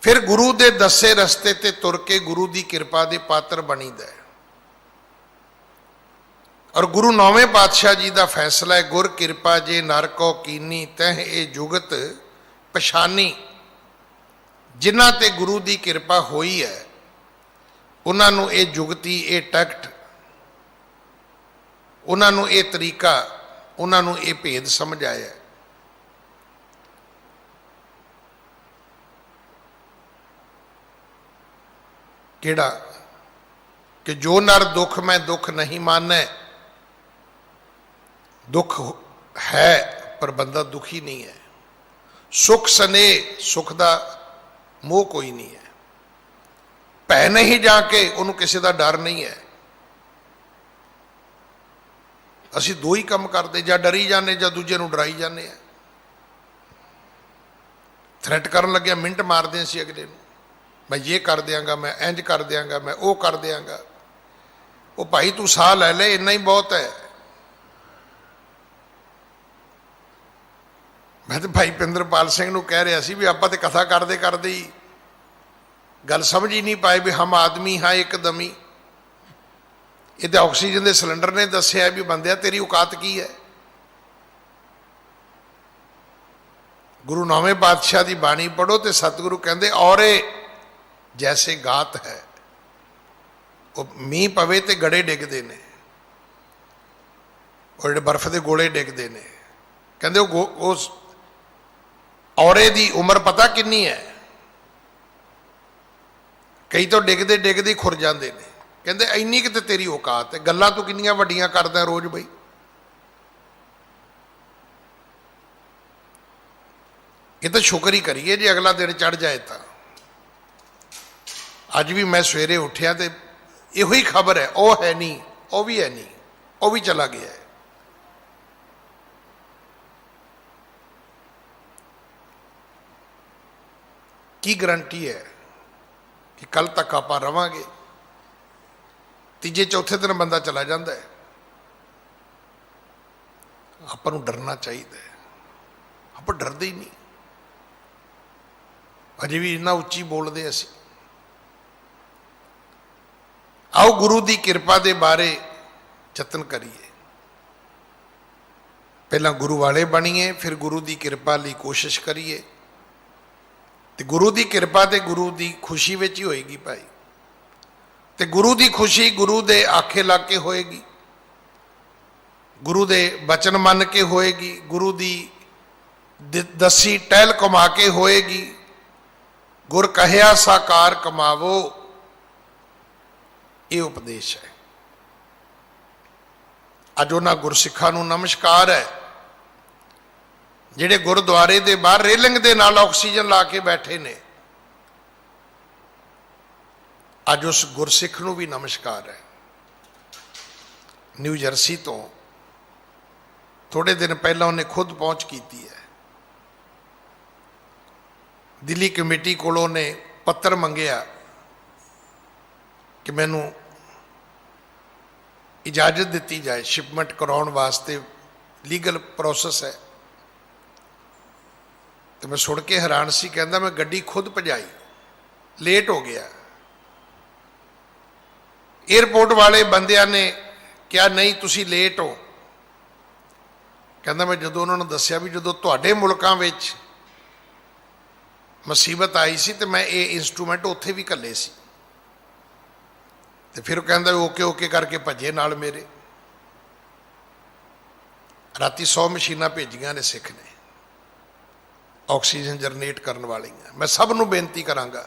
ਫਿਰ ਗੁਰੂ ਦੇ ਦੱਸੇ ਰਸਤੇ ਤੇ ਤੁਰ ਕੇ ਗੁਰੂ ਦੀ ਕਿਰਪਾ ਦੇ ਪਾਤਰ ਬਣੀਦਾ। ਔਰ ਗੁਰੂ ਨੌਵੇਂ ਪਾਤਸ਼ਾਹ ਜੀ ਦਾ ਫੈਸਲਾ ਹੈ, ਗੁਰ ਕਿਰਪਾ ਜੇ ਨਰ ਕੋ ਕੀਨੀ ਤਹਿ ਇਹ ਜੁਗਤ ਪਛਾਨੀ। ਜਿਨ੍ਹਾਂ ਤੇ ਗੁਰੂ ਦੀ ਕਿਰਪਾ ਹੋਈ ਹੈ ਉਹਨਾਂ ਨੂੰ ਇਹ ਜੁਗਤੀ, ਇਹ ਟੈਕਟ, ਉਹਨਾਂ ਨੂੰ ਇਹ ਤਰੀਕਾ, ਉਹਨਾਂ ਨੂੰ ਇਹ ਭੇਦ ਸਮਝ ਆਇਆ। ਕਿਹੜਾ ਕਿ ਜੋ ਨਰ ਦੁੱਖ ਮੈਂ ਦੁੱਖ ਨਹੀਂ ਮਾਨੈ। ਦੁੱਖ ਹੈ ਪਰ ਬੰਦਾ ਦੁਖੀ ਨਹੀਂ ਹੈ। ਸੁਖ ਸਨੇ, ਸੁਖ ਦਾ ਮੋਹ ਕੋਈ ਨਹੀਂ ਹੈ। ਭੈ ਨਹੀਂ ਜਾ ਕੇ, ਉਹਨੂੰ ਕਿਸੇ ਦਾ ਡਰ ਨਹੀਂ ਹੈ। ਅਸੀਂ ਦੋ ਹੀ ਕੰਮ ਕਰਦੇ, ਜਾਂ ਡਰੀ ਜਾਂਦੇ ਜਾਂ ਦੂਜੇ ਨੂੰ ਡਰਾਈ ਜਾਂਦੇ ਆ। ਥ੍ਰੈਟ ਕਰਨ ਲੱਗਿਆ ਮਿੰਟ ਮਾਰਦੇ ਸੀ ਅਗਲੇ ਨੂੰ, ਮੈਂ ਇਹ ਕਰ ਦਿਆਂਗਾ, ਮੈਂ ਇੰਜ ਕਰ ਦਿਆਂਗਾ, ਮੈਂ ਉਹ ਕਰ ਦਿਆਂਗਾ। ਉਹ ਭਾਈ ਤੂੰ ਸਾਹ ਲੈ ਲੈ, ਇੰਨਾ ਹੀ ਬਹੁਤ ਹੈ। ਮੈਂ ਤਾਂ ਭਾਈ ਪਿੰਦਰਪਾਲ ਸਿੰਘ ਨੂੰ ਕਹਿ ਰਿਹਾ ਸੀ ਵੀ ਆਪਾਂ ਤੇ ਕਥਾ ਕਰਦੇ ਕਰਦੇ ਹੀ ਗੱਲ ਸਮਝ ਹੀ ਨਹੀਂ ਪਾਏ ਵੀ ਹਮ ਆਦਮੀ ਹਾਂ ਇੱਕਦਮੀ। ਇਹ ਤਾਂ ਆਕਸੀਜਨ ਦੇ ਸਿਲੰਡਰ ਨੇ ਦੱਸਿਆ ਵੀ ਬੰਦਿਆ ਤੇਰੀ ਔਕਾਤ ਕੀ ਹੈ। ਗੁਰੂ ਨੌਵੇਂ ਪਾਤਸ਼ਾਹ ਦੀ ਬਾਣੀ ਪੜ੍ਹੋ ਤੇ ਸਤਿਗੁਰੂ ਕਹਿੰਦੇ ਔਰੇ ਜੈਸੇ ਗਾਤ ਹੈ। ਉਹ ਮੀਂਹ ਪਵੇ ਤੇ ਗੜੇ ਡਿੱਗਦੇ ਨੇ, ਉਹ ਜਿਹੜੇ ਬਰਫ਼ ਦੇ ਗੋਲੇ ਡਿੱਗਦੇ ਨੇ। ਕਹਿੰਦੇ ਉਸ ਔਰੇ ਦੀ ਉਮਰ ਪਤਾ ਕਿੰਨੀ ਹੈ? ਕਈ ਤਾਂ ਡਿੱਗਦੇ ਡਿੱਗਦੇ ਖੁਰ ਜਾਂਦੇ ਨੇ। ਕਹਿੰਦੇ ਇੰਨੀ ਕਿਤੇ ਤੇਰੀ ਔਕਾਤ ਹੈ, ਗੱਲਾਂ ਤੂੰ ਕਿੰਨੀਆਂ ਵੱਡੀਆਂ ਕਰਦਾ ਰੋਜ਼ ਬਈ। ਇਹ ਤਾਂ ਸ਼ੁਕਰ ਹੀ ਕਰੀਏ ਜੇ ਅਗਲਾ ਦਿਨ ਚੜ ਜਾਏ ਤਾਂ। ਅੱਜ ਵੀ ਮੈਂ ਸਵੇਰੇ ਉੱਠਿਆ ਤੇ ਇਹੋ ਹੀ ਖਬਰ ਹੈ, ਉਹ ਹੈ ਨਹੀਂ, ਉਹ ਵੀ ਹੈ ਨਹੀਂ, ਉਹ ਵੀ ਚਲਾ ਗਿਆ ਹੈ। ਕੀ ਗਰੰਟੀ ਹੈ ਕਿ ਕੱਲ ਤੱਕ ਆਪਾਂ ਰਵਾਂਗੇ? ਤੀਜੇ ਚੌਥੇ ਦਿਨ ਬੰਦਾ ਚਲਾ ਜਾਂਦਾ ਹੈ। ਆਪਾਂ ਨੂੰ ਡਰਨਾ ਚਾਹੀਦਾ ਹੈ, ਆਪਾਂ ਡਰਦੇ ਹੀ ਨਹੀਂ। ਅਜੇ ਵੀ ਇੰਨਾ ਉੱਚੀ ਬੋਲਦੇ ਅਸੀਂ। ਆਓ ਗੁਰੂ ਦੀ ਕਿਰਪਾ ਦੇ ਬਾਰੇ ਯਤਨ ਕਰੀਏ। ਪਹਿਲਾਂ ਗੁਰੂ ਵਾਲੇ ਬਣੀਏ, ਫਿਰ ਗੁਰੂ ਦੀ ਕਿਰਪਾ ਲਈ ਕੋਸ਼ਿਸ਼ ਕਰੀਏ। ਤੇ ਗੁਰੂ ਦੀ ਕਿਰਪਾ ਤੇ ਗੁਰੂ ਦੀ ਖੁਸ਼ੀ ਵਿੱਚ ਹੀ ਹੋਏਗੀ ਭਾਈ। ਤੇ ਗੁਰੂ ਦੀ ਖੁਸ਼ੀ ਗੁਰੂ ਦੇ ਆਖੇ ਲੱਗ ਕੇ ਹੋਏਗੀ, ਗੁਰੂ ਦੇ ਬਚਨ ਮੰਨ ਕੇ ਹੋਏਗੀ, ਗੁਰੂ ਦੀ ਦਸੀ ਟਹਿਲ ਕਮਾ ਕੇ ਹੋਏਗੀ। ਗੁਰ ਕਹਿਆ ਸਾਕਾਰ ਕਮਾਵੋ, ਇਹ ਉਪਦੇਸ਼ ਹੈ। ਅੱਜ ਉਹਨਾਂ ਗੁਰਸਿੱਖਾਂ ਨੂੰ ਨਮਸਕਾਰ ਹੈ ਜਿਹੜੇ ਗੁਰਦੁਆਰੇ ਦੇ ਬਾਹਰ ਰੇਲਿੰਗ ਦੇ ਨਾਲ ਆਕਸੀਜਨ ਲਾ ਕੇ ਬੈਠੇ ਨੇ। ਅੱਜ ਉਸ ਗੁਰਸਿੱਖ ਨੂੰ ਵੀ ਨਮਸਕਾਰ ਹੈ। ਨਿਊ ਜਰਸੀ ਤੋਂ ਥੋੜੇ ਦਿਨ ਪਹਿਲਾਂ ਉਹਨੇ ਖੁਦ ਪਹੁੰਚ ਕੀਤੀ ਹੈ। ਦਿੱਲੀ ਕਮੇਟੀ ਕੋਲੋਂ ਉਹਨੇ ਪੱਤਰ ਮੰਗਿਆ ਕਿ ਮੈਨੂੰ ਇਜਾਜ਼ਤ ਦਿੱਤੀ ਜਾਏ ਸ਼ਿਪਮੈਂਟ ਕਰਾਉਣ ਵਾਸਤੇ। ਲੀਗਲ ਪ੍ਰੋਸੈਸ ਹੈ। ਤੇ ਤੇ ਮੈਂ ਸੁਣ ਕੇ ਹੈਰਾਨ ਸੀ। ਕਹਿੰਦਾ ਮੈਂ ਗੱਡੀ ਖੁਦ ਭਜਾਈ, ਲੇਟ ਹੋ ਗਿਆ। ਏਅਰਪੋਰਟ ਵਾਲੇ ਬੰਦਿਆਂ ਨੇ ਕਿਹਾ ਨਹੀਂ ਤੁਸੀਂ ਲੇਟ ਹੋ। ਕਹਿੰਦਾ ਮੈਂ ਜਦੋਂ ਉਹਨਾਂ ਨੂੰ ਦੱਸਿਆ ਵੀ ਜਦੋਂ ਤੁਹਾਡੇ ਮੁਲਕਾਂ ਵਿੱਚ ਮੁਸੀਬਤ ਆਈ ਸੀ ਤੇ ਮੈਂ ਇਹ ਇੰਸਟਰੂਮੈਂਟ ਉੱਥੇ ਵੀ ਘੱਲੇ ਸੀ, ਤੇ ਫਿਰ ਉਹ ਕਹਿੰਦਾ ਓਕੇ ਓਕੇ ਕਰਕੇ ਭੱਜੇ ਨਾਲ ਮੇਰੇ। ਰਾਤੀ 100 ਮਸ਼ੀਨਾਂ ਭੇਜੀਆਂ ਨੇ ਸਿੱਖ ਨੇ ਆਕਸੀਜਨ ਜਨਰੇਟ ਕਰਨ ਵਾਲੀਆਂ। ਮੈਂ ਸਭ ਨੂੰ ਬੇਨਤੀ ਕਰਾਂਗਾ,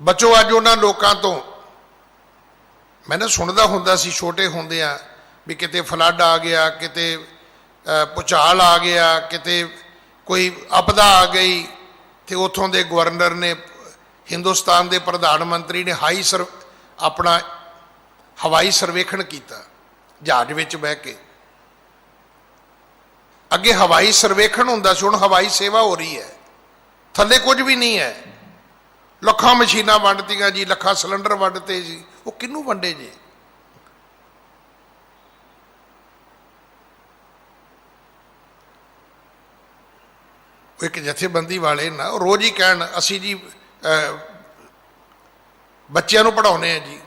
ਬਚੋ ਅੱਜ ਉਹਨਾਂ ਲੋਕਾਂ ਤੋਂ। ਮੈਂ ਨਾ ਸੁਣਦਾ ਹੁੰਦਾ ਸੀ ਛੋਟੇ ਹੁੰਦਿਆਂ ਵੀ ਕਿਤੇ ਫਲੱਡ ਆ ਗਿਆ, ਕਿਤੇ ਭੁਚਾਲ ਆ ਗਿਆ, ਕਿਤੇ ਕੋਈ ਆਪਦਾ ਆ ਗਈ, ਤੇ ਉੱਥੋਂ ਦੇ ਗਵਰਨਰ ਨੇ, ਹਿੰਦੁਸਤਾਨ ਦੇ ਪ੍ਰਧਾਨ ਮੰਤਰੀ ਨੇ ਆਪਣਾ ਹਵਾਈ ਸਰਵੇਖਣ ਕੀਤਾ ਜਹਾਜ਼ ਵਿੱਚ ਬਹਿ ਕੇ। ਅੱਗੇ ਹਵਾਈ ਸਰਵੇਖਣ ਹੁੰਦਾ ਸੀ, ਹੁਣ ਹਵਾਈ ਸੇਵਾ ਹੋ ਰਹੀ ਹੈ। ਥੱਲੇ ਕੁਝ ਵੀ ਨਹੀਂ ਹੈ। ਲੱਖਾਂ ਮਸ਼ੀਨਾਂ ਵੰਡਤੀਆਂ ਜੀ, ਲੱਖਾਂ ਸਿਲੰਡਰ ਵੰਡਤੇ ਜੀ। ਉਹ ਕਿਹਨੂੰ ਵੰਡੇ ਜੀ? ਉਹ ਇੱਕ ਜਥੇਬੰਦੀ ਵਾਲੇ ਨਾ ਰੋਜ਼ ਹੀ ਕਹਿਣ ਅਸੀਂ ਜੀ ਬੱਚਿਆਂ ਨੂੰ ਪੜ੍ਹਾਉਂਦੇ ਆ ਜੀ।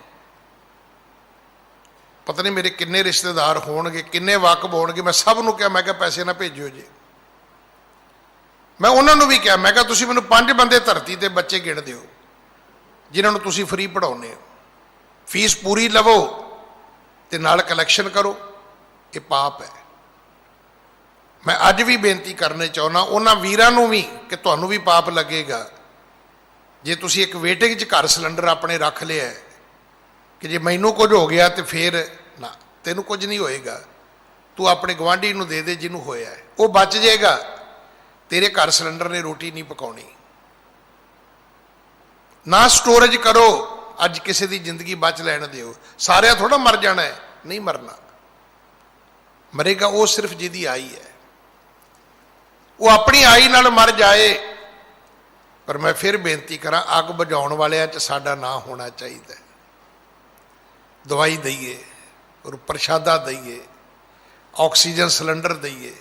ਪਤਾ ਨਹੀਂ ਮੇਰੇ ਕਿੰਨੇ ਰਿਸ਼ਤੇਦਾਰ ਹੋਣਗੇ, ਕਿੰਨੇ ਵਾਕਬ ਹੋਣਗੇ। ਮੈਂ ਸਭ ਨੂੰ ਕਿਹਾ, ਮੈਂ ਕਿਹਾ ਪੈਸੇ ਨਾ ਭੇਜਿਓ ਜੀ। ਮੈਂ ਉਹਨਾਂ ਨੂੰ ਵੀ ਕਿਹਾ, ਮੈਂ ਕਿਹਾ ਤੁਸੀਂ ਮੈਨੂੰ 5 ਬੰਦੇ ਧਰਤੀ ਤੇ ਬੱਚੇ ਗਿਣ ਦਿਓ ਜਿਨ੍ਹਾਂ ਨੂੰ ਤੁਸੀਂ ਫ੍ਰੀ ਪੜ੍ਹਾਉਂਦੇ ਹੋ। ਫੀਸ ਪੂਰੀ ਲਵੋ ਤੇ ਨਾਲ ਕਲੈਕਸ਼ਨ ਕਰੋ। ਇਹ ਪਾਪ ਹੈ। ਮੈਂ ਅੱਜ ਵੀ ਬੇਨਤੀ ਕਰਨੀ ਚਾਹੁੰਦਾ ਉਹਨਾਂ ਵੀਰਾਂ ਨੂੰ ਵੀ ਕਿ ਤੁਹਾਨੂੰ ਵੀ ਪਾਪ ਲੱਗੇਗਾ ਜੇ ਤੁਸੀਂ ਇੱਕ ਵੇਟਿੰਗ 'ਚ ਘਰ ਸਿਲੰਡਰ ਆਪਣੇ ਰੱਖ ਲਿਆ ਕਿ ਜੇ ਮੈਨੂੰ ਕੁਝ ਹੋ ਗਿਆ ਤੇ ਫਿਰ ਨਾ, ਤੈਨੂੰ ਕੁਝ ਨਹੀਂ ਹੋਏਗਾ। ਤੂੰ ਆਪਣੇ ਗੁਆਂਢੀ ਨੂੰ ਦੇ ਦੇ ਜਿਹਨੂੰ ਹੋਇਆ ਹੈ, ਉਹ ਬਚ ਜਾਏਗਾ। ਤੇਰੇ ਘਰ ਸਿਲੰਡਰ ਨੇ ਰੋਟੀ ਨਹੀਂ ਪਕਾਉਣੀ। ਨਾ ਸਟੋਰੇਜ ਕਰੋ, ਅੱਜ ਕਿਸੇ ਦੀ ਜ਼ਿੰਦਗੀ ਬਚ ਲੈਣ ਦਿਓ। ਸਾਰਿਆਂ ਥੋੜਾ ਮਰ ਜਾਣਾ ਹੈ, ਨਹੀਂ ਮਰਨਾ। ਮਰੇਗਾ ਉਹ ਸਿਰਫ ਜਿਹਦੀ ਆਈ ਹੈ, ਉਹ ਆਪਣੀ ਆਈ ਨਾਲ ਮਰ ਜਾਏ। ਪਰ ਮੈਂ ਫਿਰ ਬੇਨਤੀ ਕਰਾਂ, ਅੱਗ ਬੁਝਾਉਣ ਵਾਲਿਆਂ 'ਚ ਸਾਡਾ ਨਾਂ ਹੋਣਾ ਚਾਹੀਦਾ। ਦਵਾਈ ਦਈਏ, ਔਰ ਪ੍ਰਸ਼ਾਦਾ ਦਈਏ, ਆਕਸੀਜਨ ਸਿਲੰਡਰ ਦਈਏ,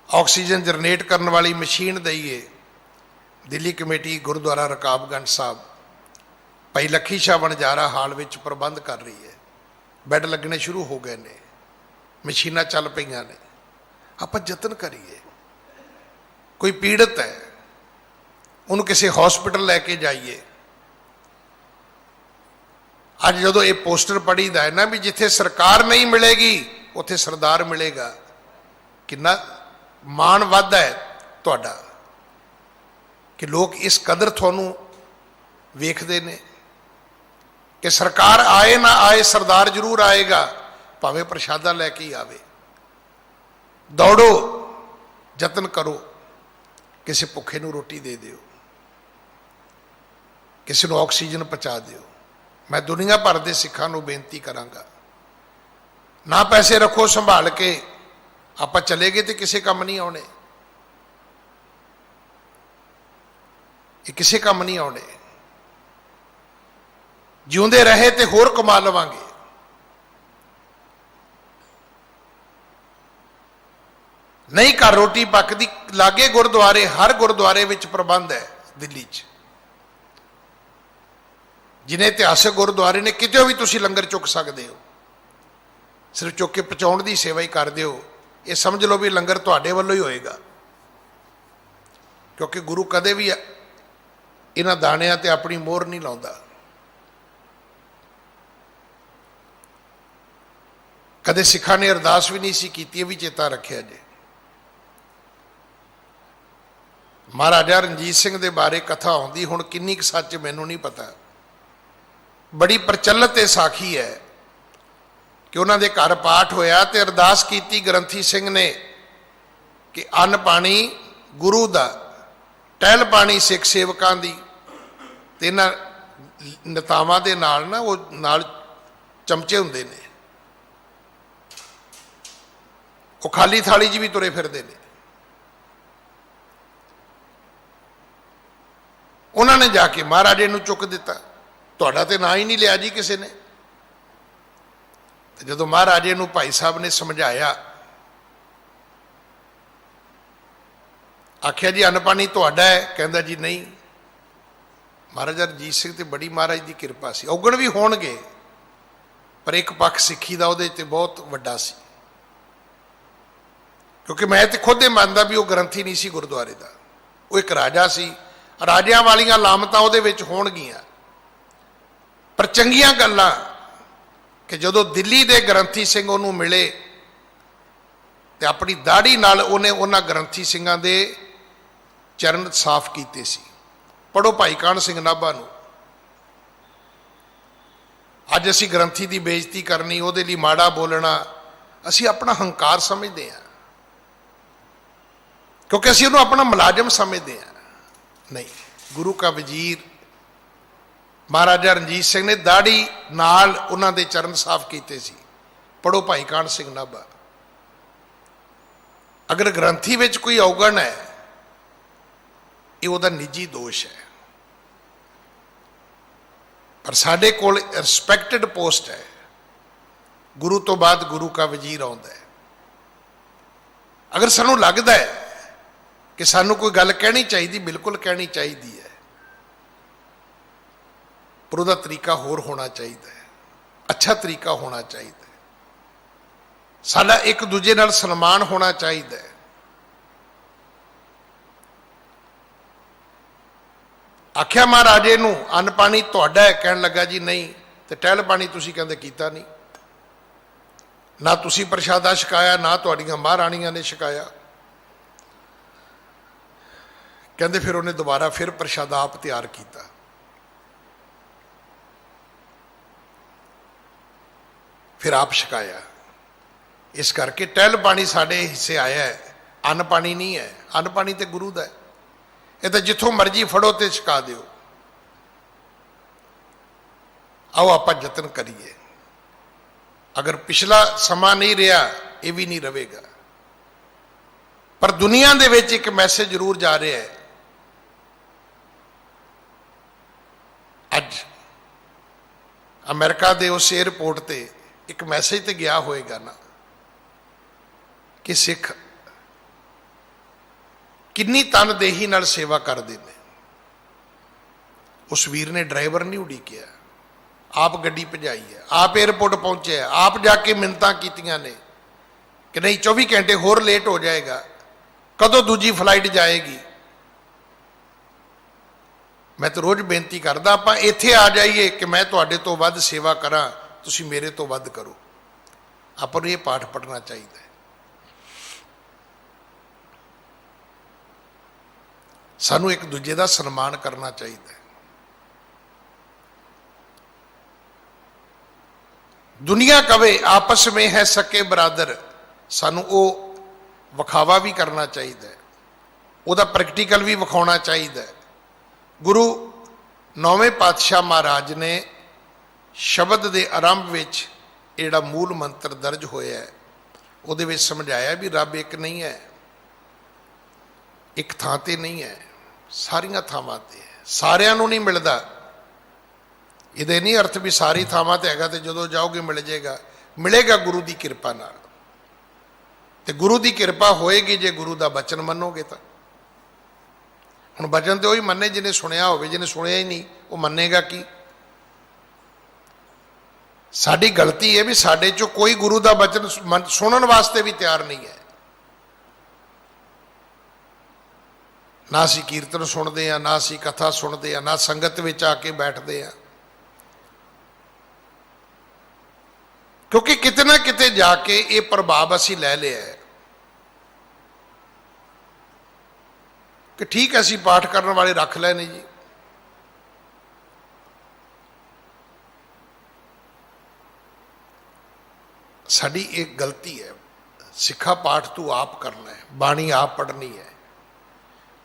ਆਕਸੀਜਨ ਜਨਰੇਟ ਕਰਨ ਵਾਲੀ ਮਸ਼ੀਨ ਦਈਏ। ਦਿੱਲੀ ਕਮੇਟੀ ਗੁਰਦੁਆਰਾ ਰਕਾਬਗੰਜ ਸਾਹਿਬ ਭਾਈ ਲੱਖੀ ਸ਼ਾਹ ਵਣਜਾਰਾ ਹਾਲ ਵਿੱਚ ਪ੍ਰਬੰਧ ਕਰ ਰਹੀ ਹੈ। ਬੈੱਡ ਲੱਗਣੇ ਸ਼ੁਰੂ ਹੋ ਗਏ ਨੇ, ਮਸ਼ੀਨਾਂ ਚੱਲ ਪਈਆਂ ਨੇ। ਆਪਾਂ ਯਤਨ ਕਰੀਏ। ਕੋਈ ਪੀੜਤ ਹੈ, ਉਹਨੂੰ ਕਿਸੇ ਹਸਪੀਟਲ ਲੈ ਕੇ ਜਾਈਏ। ਅੱਜ ਜਦੋਂ ਇਹ ਪੋਸਟਰ ਪੜ੍ਹੀਦਾ ਹੈ ਨਾ ਵੀ ਜਿੱਥੇ ਸਰਕਾਰ ਨਹੀਂ ਮਿਲੇਗੀ ਉੱਥੇ ਸਰਦਾਰ ਮਿਲੇਗਾ, ਕਿੰਨਾ ਮਾਣ ਵੱਧਦਾ ਹੈ ਤੁਹਾਡਾ ਕਿ ਲੋਕ ਇਸ ਕਦਰ ਤੁਹਾਨੂੰ ਵੇਖਦੇ ਨੇ ਕਿ ਸਰਕਾਰ ਆਏ ਨਾ ਆਏ ਸਰਦਾਰ ਜ਼ਰੂਰ ਆਏਗਾ, ਭਾਵੇਂ ਪ੍ਰਸ਼ਾਦਾ ਲੈ ਕੇ ਹੀ ਆਵੇ। ਦੌੜੋ, ਯਤਨ ਕਰੋ, ਕਿਸੇ ਭੁੱਖੇ ਨੂੰ ਰੋਟੀ ਦੇ ਦਿਓ, ਕਿਸੇ ਨੂੰ ਆਕਸੀਜਨ ਪਹੁੰਚਾ ਦਿਓ। ਮੈਂ ਦੁਨੀਆ ਭਰ ਦੇ ਸਿੱਖਾਂ ਨੂੰ ਬੇਨਤੀ ਕਰਾਂਗਾ, ਨਾ ਪੈਸੇ ਰੱਖੋ ਸੰਭਾਲ ਕੇ। ਆਪਾਂ ਚਲੇ ਗਏ ਤੇ ਕਿਸੇ ਕੰਮ ਨਹੀਂ ਆਉਣੇ, ਇਹ ਕਿਸੇ ਕੰਮ ਨਹੀਂ ਆਉਣੇ। ਜਿਉਂਦੇ ਰਹੇ ਤੇ ਹੋਰ ਕਮਾ ਲਵਾਂਗੇ। ਨਹੀਂ ਘਰ ਰੋਟੀ ਪੱਕਦੀ, ਲਾਗੇ ਗੁਰਦੁਆਰੇ, ਹਰ ਗੁਰਦੁਆਰੇ ਵਿੱਚ ਪ੍ਰਬੰਧ ਹੈ ਦਿੱਲੀ 'ਚ। ਜਿਨੇ ਇਤਿਹਾਸਕ ਗੁਰਦੁਆਰੇ ਨੇ, ਕਿਤੇ ਵੀ ਤੁਸੀਂ ਲੰਗਰ ਚੁੱਕ ਸਕਦੇ ਹੋ। ਸਿਰਫ ਚੁੱਕ ਕੇ ਪਹੁੰਚਾਉਣ ਦੀ ਸੇਵਾ ਹੀ ਕਰ ਦਿਓ। ਇਹ ਸਮਝ ਲਓ ਵੀ ਲੰਗਰ ਤੁਹਾਡੇ ਵੱਲੋਂ ਹੀ ਹੋਏਗਾ, ਕਿਉਂਕਿ ਗੁਰੂ ਕਦੇ ਵੀ ਇਹਨਾਂ ਦਾਣਿਆਂ ਤੇ ਆਪਣੀ ਮੋਹਰ ਨਹੀਂ ਲਾਉਂਦਾ। ਕਦੇ ਸਿੱਖਾਂ ਨੇ ਅਰਦਾਸ ਵੀ ਨਹੀਂ ਸੀ ਕੀਤੀ, ਇਹ ਵੀ ਚੇਤਾ ਰੱਖਿਆ ਜੇ। ਮਹਾਰਾਜਾ ਰਣਜੀਤ ਸਿੰਘ ਦੇ ਬਾਰੇ ਕਥਾ ਆਉਂਦੀ, ਹੁਣ ਕਿੰਨੀ ਕੁ ਸੱਚ ਮੈਨੂੰ ਨਹੀਂ ਪਤਾ। ਬੜੀ ਪ੍ਰਚਲਿਤ ਇਹ ਸਾਖੀ ਹੈ ਕਿ ਉਹਨਾਂ ਦੇ ਘਰ ਪਾਠ ਹੋਇਆ ਤੇ ਅਰਦਾਸ ਕੀਤੀ ਗ੍ਰੰਥੀ ਸਿੰਘ ਨੇ ਕਿ ਅੰਨ ਪਾਣੀ ਗੁਰੂ ਦਾ, ਟਹਿਲ ਪਾਣੀ ਸਿੱਖ ਸੇਵਕਾਂ ਦੀ। ਤੇ ਇਹਨਾਂ ਨੇਤਾਵਾਂ ਦੇ ਨਾਲ ਨਾ ਉਹ ਨਾਲ ਚਮਚੇ ਹੁੰਦੇ ਨੇ, ਉਹ ਖਾਲੀ ਥਾਲੀ 'ਚ ਵੀ ਤੁਰੇ ਫਿਰਦੇ ਨੇ। ਉਹਨਾਂ ਨੇ ਜਾ ਕੇ ਮਹਾਰਾਜੇ ਨੂੰ ਚੁੱਕ ਦਿੱਤਾ, ਤੁਹਾਡਾ ਤੇ ਨਾਂ ਹੀ ਨਹੀਂ ਲਿਆ ਜੀ ਕਿਸੇ ਨੇ। ਤੇ ਜਦੋਂ ਮਹਾਰਾਜੇ ਨੂੰ ਭਾਈ ਸਾਹਿਬ ਨੇ ਸਮਝਾਇਆ, ਆਖਿਆ ਜੀ ਅੰਨ ਪਾਣੀ ਤੁਹਾਡਾ ਹੈ? ਕਹਿੰਦਾ ਜੀ ਨਹੀਂ। ਮਹਾਰਾਜਾ ਰਣਜੀਤ ਸਿੰਘ ਤੇ ਬੜੀ ਮਹਾਰਾਜ ਦੀ ਕਿਰਪਾ ਸੀ। ਔਗਣ ਵੀ ਹੋਣਗੇ, ਪਰ ਇੱਕ ਪੱਖ ਸਿੱਖੀ ਦਾ ਉਹਦੇ 'ਤੇ ਬਹੁਤ ਵੱਡਾ ਸੀ, ਕਿਉਂਕਿ ਮੈਂ ਤੇ ਖੁਦ ਇਹ ਮੰਨਦਾ ਵੀ ਉਹ ਗ੍ਰੰਥੀ ਨਹੀਂ ਸੀ ਗੁਰਦੁਆਰੇ ਦਾ, ਉਹ ਇੱਕ ਰਾਜਾ ਸੀ। ਰਾਜਿਆਂ ਵਾਲੀਆਂ ਲਾਮਤਾਂ ਉਹਦੇ ਵਿੱਚ ਹੋਣਗੀਆਂ, ਪਰ ਚੰਗੀਆਂ ਗੱਲਾਂ ਕਿ ਜਦੋਂ ਦਿੱਲੀ ਦੇ ਗ੍ਰੰਥੀ ਸਿੰਘ ਉਹਨੂੰ ਮਿਲੇ ਤੇ ਆਪਣੀ ਦਾੜੀ ਨਾਲ ਉਹਨੇ ਉਹਨਾਂ ਗ੍ਰੰਥੀ ਸਿੰਘਾਂ ਦੇ ਚਰਨ ਸਾਫ਼ ਕੀਤੇ ਸੀ। ਪੜੋ ਭਾਈ ਕਾਹਨ ਸਿੰਘ ਨਾਭਾ ਨੂੰ। ਅੱਜ ਅਸੀਂ ਗ੍ਰੰਥੀ ਦੀ ਬੇਇੱਜ਼ਤੀ ਕਰਨੀ, ਉਹਦੇ ਲਈ ਮਾੜਾ ਬੋਲਣਾ, ਅਸੀਂ ਆਪਣਾ ਹੰਕਾਰ ਸਮਝਦੇ ਹਾਂ, ਕਿਉਂਕਿ ਅਸੀਂ ਉਹਨੂੰ ਆਪਣਾ ਮੁਲਾਜ਼ਮ ਸਮਝਦੇ ਹਾਂ। ਨਹੀਂ, ਗੁਰੂ ਕਾ ਵਜ਼ੀਰ ਮਹਾਰਾਜਾ ਰਣਜੀਤ ਸਿੰਘ ਨੇ ਦਾੜੀ ਨਾਲ ਉਹਨਾਂ ਦੇ ਚਰਨ ਸਾਫ਼ ਕੀਤੇ ਸੀ। ਪੜੋ ਭਾਈ ਕਾਹਨ ਸਿੰਘ ਨਾਭਾ। ਅਗਰ ਗ੍ਰੰਥੀ ਵਿੱਚ ਕੋਈ ਔਗਣ ਹੈ, ਇਹ ਉਹਦਾ ਨਿੱਜੀ ਦੋਸ਼ ਹੈ, ਪਰ ਸਾਡੇ ਕੋਲ ਰਿਸਪੈਕਟਡ ਪੋਸਟ ਹੈ। ਗੁਰੂ ਤੋਂ ਬਾਅਦ ਗੁਰੂ ਕਾ ਵਜ਼ੀਰ ਆਉਂਦਾ ਹੈ। ਅਗਰ ਸਾਨੂੰ ਲੱਗਦਾ ਹੈ ਕਿ ਸਾਨੂੰ ਕੋਈ ਗੱਲ ਕਹਿਣੀ ਚਾਹੀਦੀ, ਬਿਲਕੁਲ ਕਹਿਣੀ ਚਾਹੀਦੀ ਹੈ, ਪਰ ਉਹਦਾ ਤਰੀਕਾ ਹੋਰ ਹੋਣਾ ਚਾਹੀਦਾ ਹੈ, ਅੱਛਾ ਤਰੀਕਾ ਹੋਣਾ ਚਾਹੀਦਾ ਹੈ। ਸਾਡਾ ਇੱਕ ਦੂਜੇ ਨਾਲ ਸਨਮਾਨ ਹੋਣਾ ਚਾਹੀਦਾ ਹੈ। ਆਖਿਆ ਮਹਾਰਾਜੇ ਨੂੰ ਅੰਨ ਪਾਣੀ ਤੁਹਾਡਾ ਹੈ? ਕਹਿਣ ਲੱਗਾ ਜੀ ਨਹੀਂ। ਤੇ ਟਹਿਲ ਪਾਣੀ ਤੁਸੀਂ ਕਹਿੰਦੇ ਕੀਤਾ ਨਹੀਂ, ਨਾ ਤੁਸੀਂ ਪ੍ਰਸ਼ਾਦਾ ਛਕਾਇਆ, ਨਾ ਤੁਹਾਡੀਆਂ ਮਹਾਰਾਣੀਆਂ ਨੇ ਛਕਾਇਆ। ਕਹਿੰਦੇ ਫਿਰ ਉਹਨੇ ਦੁਬਾਰਾ ਫਿਰ ਪ੍ਰਸ਼ਾਦਾ ਆਪ ਤਿਆਰ ਕੀਤਾ। ਫਿਰ ਆਪ ਛਕਾਇਆ। ਇਸ ਕਰਕੇ ਟਹਿਲ ਪਾਣੀ ਸਾਡੇ ਹਿੱਸੇ ਆਇਆ ਹੈ, ਅੰਨ ਪਾਣੀ ਨਹੀਂ ਹੈ। ਅੰਨ ਪਾਣੀ ਤੇ ਗੁਰੂ ਦਾ ਹੈ, ਇਹ ਤਾਂ ਜਿੱਥੋਂ ਮਰਜ਼ੀ ਫੜੋ ਤੇ ਛਕਾ ਦਿਓ। ਆਓ ਆਪਾਂ ਯਤਨ ਕਰੀਏ। ਅਗਰ ਪਿਛਲਾ ਸਮਾਂ ਨਹੀਂ ਰਿਹਾ, ਇਹ ਵੀ ਨਹੀਂ ਰਹੇਗਾ, ਪਰ ਦੁਨੀਆ ਦੇ ਵਿੱਚ ਇੱਕ ਮੈਸੇਜ ਜ਼ਰੂਰ ਜਾ ਰਿਹਾ ਹੈ। ਅੱਜ ਅਮਰੀਕਾ ਦੇ ਉਸ ਏਅਰਪੋਰਟ ਤੇ ਇੱਕ ਮੈਸੇਜ ਤੇ ਗਿਆ ਹੋਏਗਾ ਨਾ, ਕਿ ਸਿੱਖ ਕਿੰਨੀ ਤਨਦੇਹੀ ਨਾਲ ਸੇਵਾ ਕਰਦੇ ਨੇ। ਉਸ ਵੀਰ ਨੇ ਡਰਾਈਵਰ ਨਹੀਂ ਉਡੀਕਿਆ, ਆਪ ਗੱਡੀ ਭਜਾਈ ਹੈ, ਆਪ ਏਅਰਪੋਰਟ ਪਹੁੰਚਿਆ, ਆਪ ਜਾ ਕੇ ਮਿੰਨਤਾਂ ਕੀਤੀਆਂ ਨੇ ਕਿ ਨਹੀਂ 24 ਘੰਟੇ ਹੋਰ ਲੇਟ ਹੋ ਜਾਏਗਾ, ਕਦੋਂ ਦੂਜੀ ਫਲਾਈਟ ਜਾਏਗੀ। ਮੈਂ ਤਾਂ ਰੋਜ਼ ਬੇਨਤੀ ਕਰਦਾ, ਆਪਾਂ ਇੱਥੇ ਆ ਜਾਈਏ ਕਿ ਮੈਂ ਤੁਹਾਡੇ ਤੋਂ ਵੱਧ ਸੇਵਾ ਕਰਾਂ, ਤੁਸੀਂ ਮੇਰੇ ਤੋਂ ਵੱਧ ਕਰੋ। ਆਪਾਂ ਨੂੰ ਇਹ ਪਾਠ ਪੜ੍ਹਨਾ ਚਾਹੀਦਾ ਹੈ। ਸਾਨੂੰ ਇੱਕ ਦੂਜੇ ਦਾ ਸਨਮਾਨ ਕਰਨਾ ਚਾਹੀਦਾ ਹੈ। ਦੁਨੀਆ ਕਵੇ ਆਪਸ ਮੇਂ ਹੈ ਸਕੇ ਬਰਾਦਰ, ਸਾਨੂੰ ਉਹ ਵਿਖਾਵਾ ਵੀ ਕਰਨਾ ਚਾਹੀਦਾ ਹੈ, ਉਹਦਾ ਪ੍ਰੈਕਟੀਕਲ ਵੀ ਵਿਖਾਉਣਾ ਚਾਹੀਦਾ ਹੈ। ਗੁਰੂ 9ਵੇਂ ਪਾਤਸ਼ਾਹ ਮਹਾਰਾਜ ਨੇ ਸ਼ਬਦ ਦੇ ਆਰੰਭ ਵਿੱਚ ਜਿਹੜਾ ਮੂਲ ਮੰਤਰ ਦਰਜ ਹੋਇਆ ਹੈ, ਉਹਦੇ ਵਿੱਚ ਸਮਝਾਇਆ ਵੀ ਰੱਬ ਇੱਕ ਨਹੀਂ ਹੈ, ਇੱਕ ਥਾਂ ਤੇ ਨਹੀਂ ਹੈ, ਸਾਰੀਆਂ ਥਾਵਾਂ ਤੇ ਹੈ, ਸਾਰਿਆਂ ਨੂੰ ਨਹੀਂ ਮਿਲਦਾ। ਇਹਦੇ ਨਹੀਂ ਅਰਥ ਵੀ ਸਾਰੀ ਥਾਵਾਂ ਤੇ ਹੈਗਾ ਤੇ ਜਦੋਂ ਜਾਓਗੇ ਮਿਲ ਜਾਏਗਾ, ਮਿਲੇਗਾ ਗੁਰੂ ਦੀ ਕਿਰਪਾ ਨਾਲ। ਤੇ ਗੁਰੂ ਦੀ ਕਿਰਪਾ ਹੋਏਗੀ ਜੇ ਗੁਰੂ ਦਾ ਬਚਨ ਮੰਨੋਗੇ ਤਾਂ। ਹੁਣ ਬਚਨ ਤੇ ਉਹੀ ਮੰਨੇ ਜਿਹਨੇ ਸੁਣਿਆ ਹੋਵੇ, ਜਿਹਨੇ ਸੁਣਿਆ ਹੀ ਨਹੀਂ ਉਹ ਮੰਨੇਗਾ ਕੀ। ਸਾਡੀ ਗਲਤੀ ਹੈ ਵੀ ਸਾਡੇ ਚੋਂ ਕੋਈ ਗੁਰੂ ਦਾ ਬਚਨ ਸੁਣਨ ਵਾਸਤੇ ਵੀ ਤਿਆਰ ਨਹੀਂ ਹੈ। ਨਾ ਅਸੀਂ ਕੀਰਤਨ ਸੁਣਦੇ ਹਾਂ, ਨਾ ਅਸੀਂ ਕਥਾ ਸੁਣਦੇ ਹਾਂ, ਨਾ ਸੰਗਤ ਵਿੱਚ ਆ ਕੇ ਬੈਠਦੇ ਹਾਂ, ਕਿਉਂਕਿ ਕਿਤੇ ਨਾ ਕਿਤੇ ਜਾ ਕੇ ਇਹ ਪ੍ਰਭਾਵ ਅਸੀਂ ਲੈ ਲਿਆ ਹੈ ਕਿ ਠੀਕ ਹੈ ਅਸੀਂ ਪਾਠ ਕਰਨ ਵਾਲੇ ਰੱਖ ਲਏ ਨੇ ਜੀ, ਸਾਡੀ ਇੱਕ ਗਲਤੀ ਹੈ। ਸਿੱਖਾ ਪਾਠ ਤੂੰ ਆਪ ਕਰਨਾ ਹੈ, ਬਾਣੀ ਆਪ ਪੜ੍ਹਨੀ ਹੈ,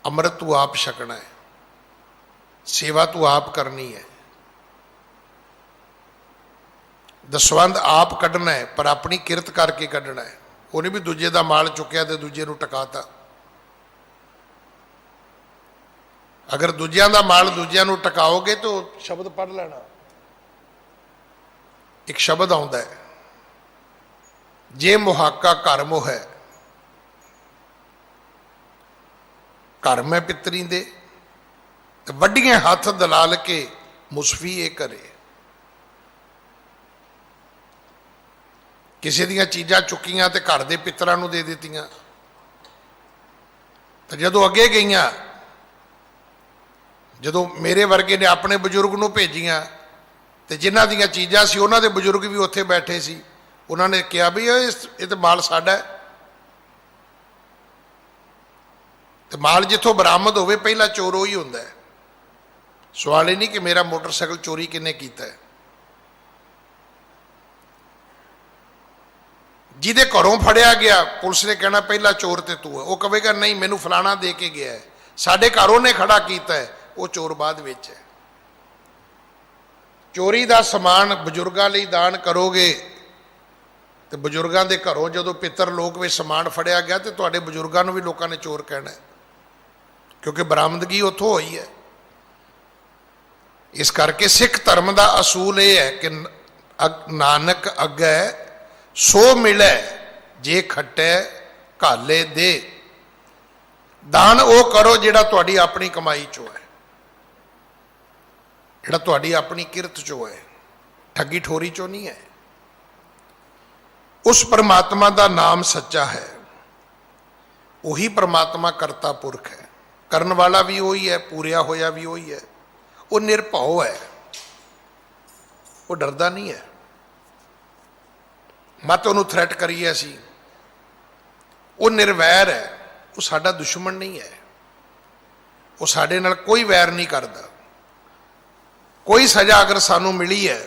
ਅੰਮ੍ਰਿਤ ਤੂੰ ਆਪ ਛਕਣਾ ਹੈ, ਸੇਵਾ ਤੂੰ ਆਪ ਕਰਨੀ ਹੈ, ਦਸਵੰਧ ਆਪ ਕੱਢਣਾ ਹੈ, ਪਰ ਆਪਣੀ ਕਿਰਤ ਕਰਕੇ ਕੱਢਣਾ ਹੈ। ਉਹ ਨਹੀਂ ਵੀ ਦੂਜੇ ਦਾ ਮਾਲ ਚੁੱਕਿਆ ਤੇ ਦੂਜੇ ਨੂੰ ਟਿਕਾਤਾ। ਅਗਰ ਦੂਜਿਆਂ ਦਾ ਮਾਲ ਦੂਜਿਆਂ ਨੂੰ ਟਿਕਾਓਗੇ ਤਾਂ ਸ਼ਬਦ ਪੜ੍ਹ ਲੈਣਾ। ਇੱਕ ਸ਼ਬਦ ਆਉਂਦਾ ਹੈ, ਜੇ ਮੁਹਾਕਾ ਘਰ ਮੋਹ ਹੈ, घर मैं पितरी दे ते वड्डियां हथ दलाल के मुसफी ये करे। किसी दियां चीज़ां चुकियां ते घर दे पितरां नूं दे दित्तियां, तो जदों अगे गईयां, जदों मेरे वर्गे ने अपने बजुर्ग नूं भेजियां ते जिन्हां दियां चीज़ां सी उन्हां दे बजुर्ग भी उत्थे बैठे सी, उन्होंने कहा भी ये तो माल साडा है। तो माल जिथों बरामद होवे पहला चोर ही हुंदा है। सवाल ही नहीं कि मेरा मोटरसाइकिल चोरी किने कीता है। जिहदे घरों फड़िया गया पुलिस ने कहना पहला चोर ते तू है, वो कहेगा नहीं मैनू फलाना दे के गया है, साडे घर उहने खड़ा कीता है, वो चोर बाद विच है। चोरी का समान बजुर्गों लई दान करोगे तो बजुर्गों के घरों जो पितर लोग में समान फड़िया गया तो तुहाडे बजुर्गों भी लोगों ने चोर कहना है, क्योंकि बरामदगी उत्थों हुई है। इस करके सिख धर्म का असूल यह है कि नानक अगे सो मिले जे खट्टे घाले दे। दान वो करो जिहड़ा तुहाडी अपनी कमाई चो है, जिहड़ा तुहाडी अपनी किरत चो है, ठगी ठोरी चो नहीं है। उस परमात्मा का नाम सच्चा है, वही परमात्मा करता पुरख है, करन वाला भी वही है, पूरिया होया भी वही है। वो निरभव है, वो डरदा नहीं है। मत उन्होंने थ्रैट करिए असी, वो निर्वैर है, वो साडा दुश्मन नहीं है, वो साडे नाल कोई वैर नहीं करता। कोई सज़ा अगर सानू मिली है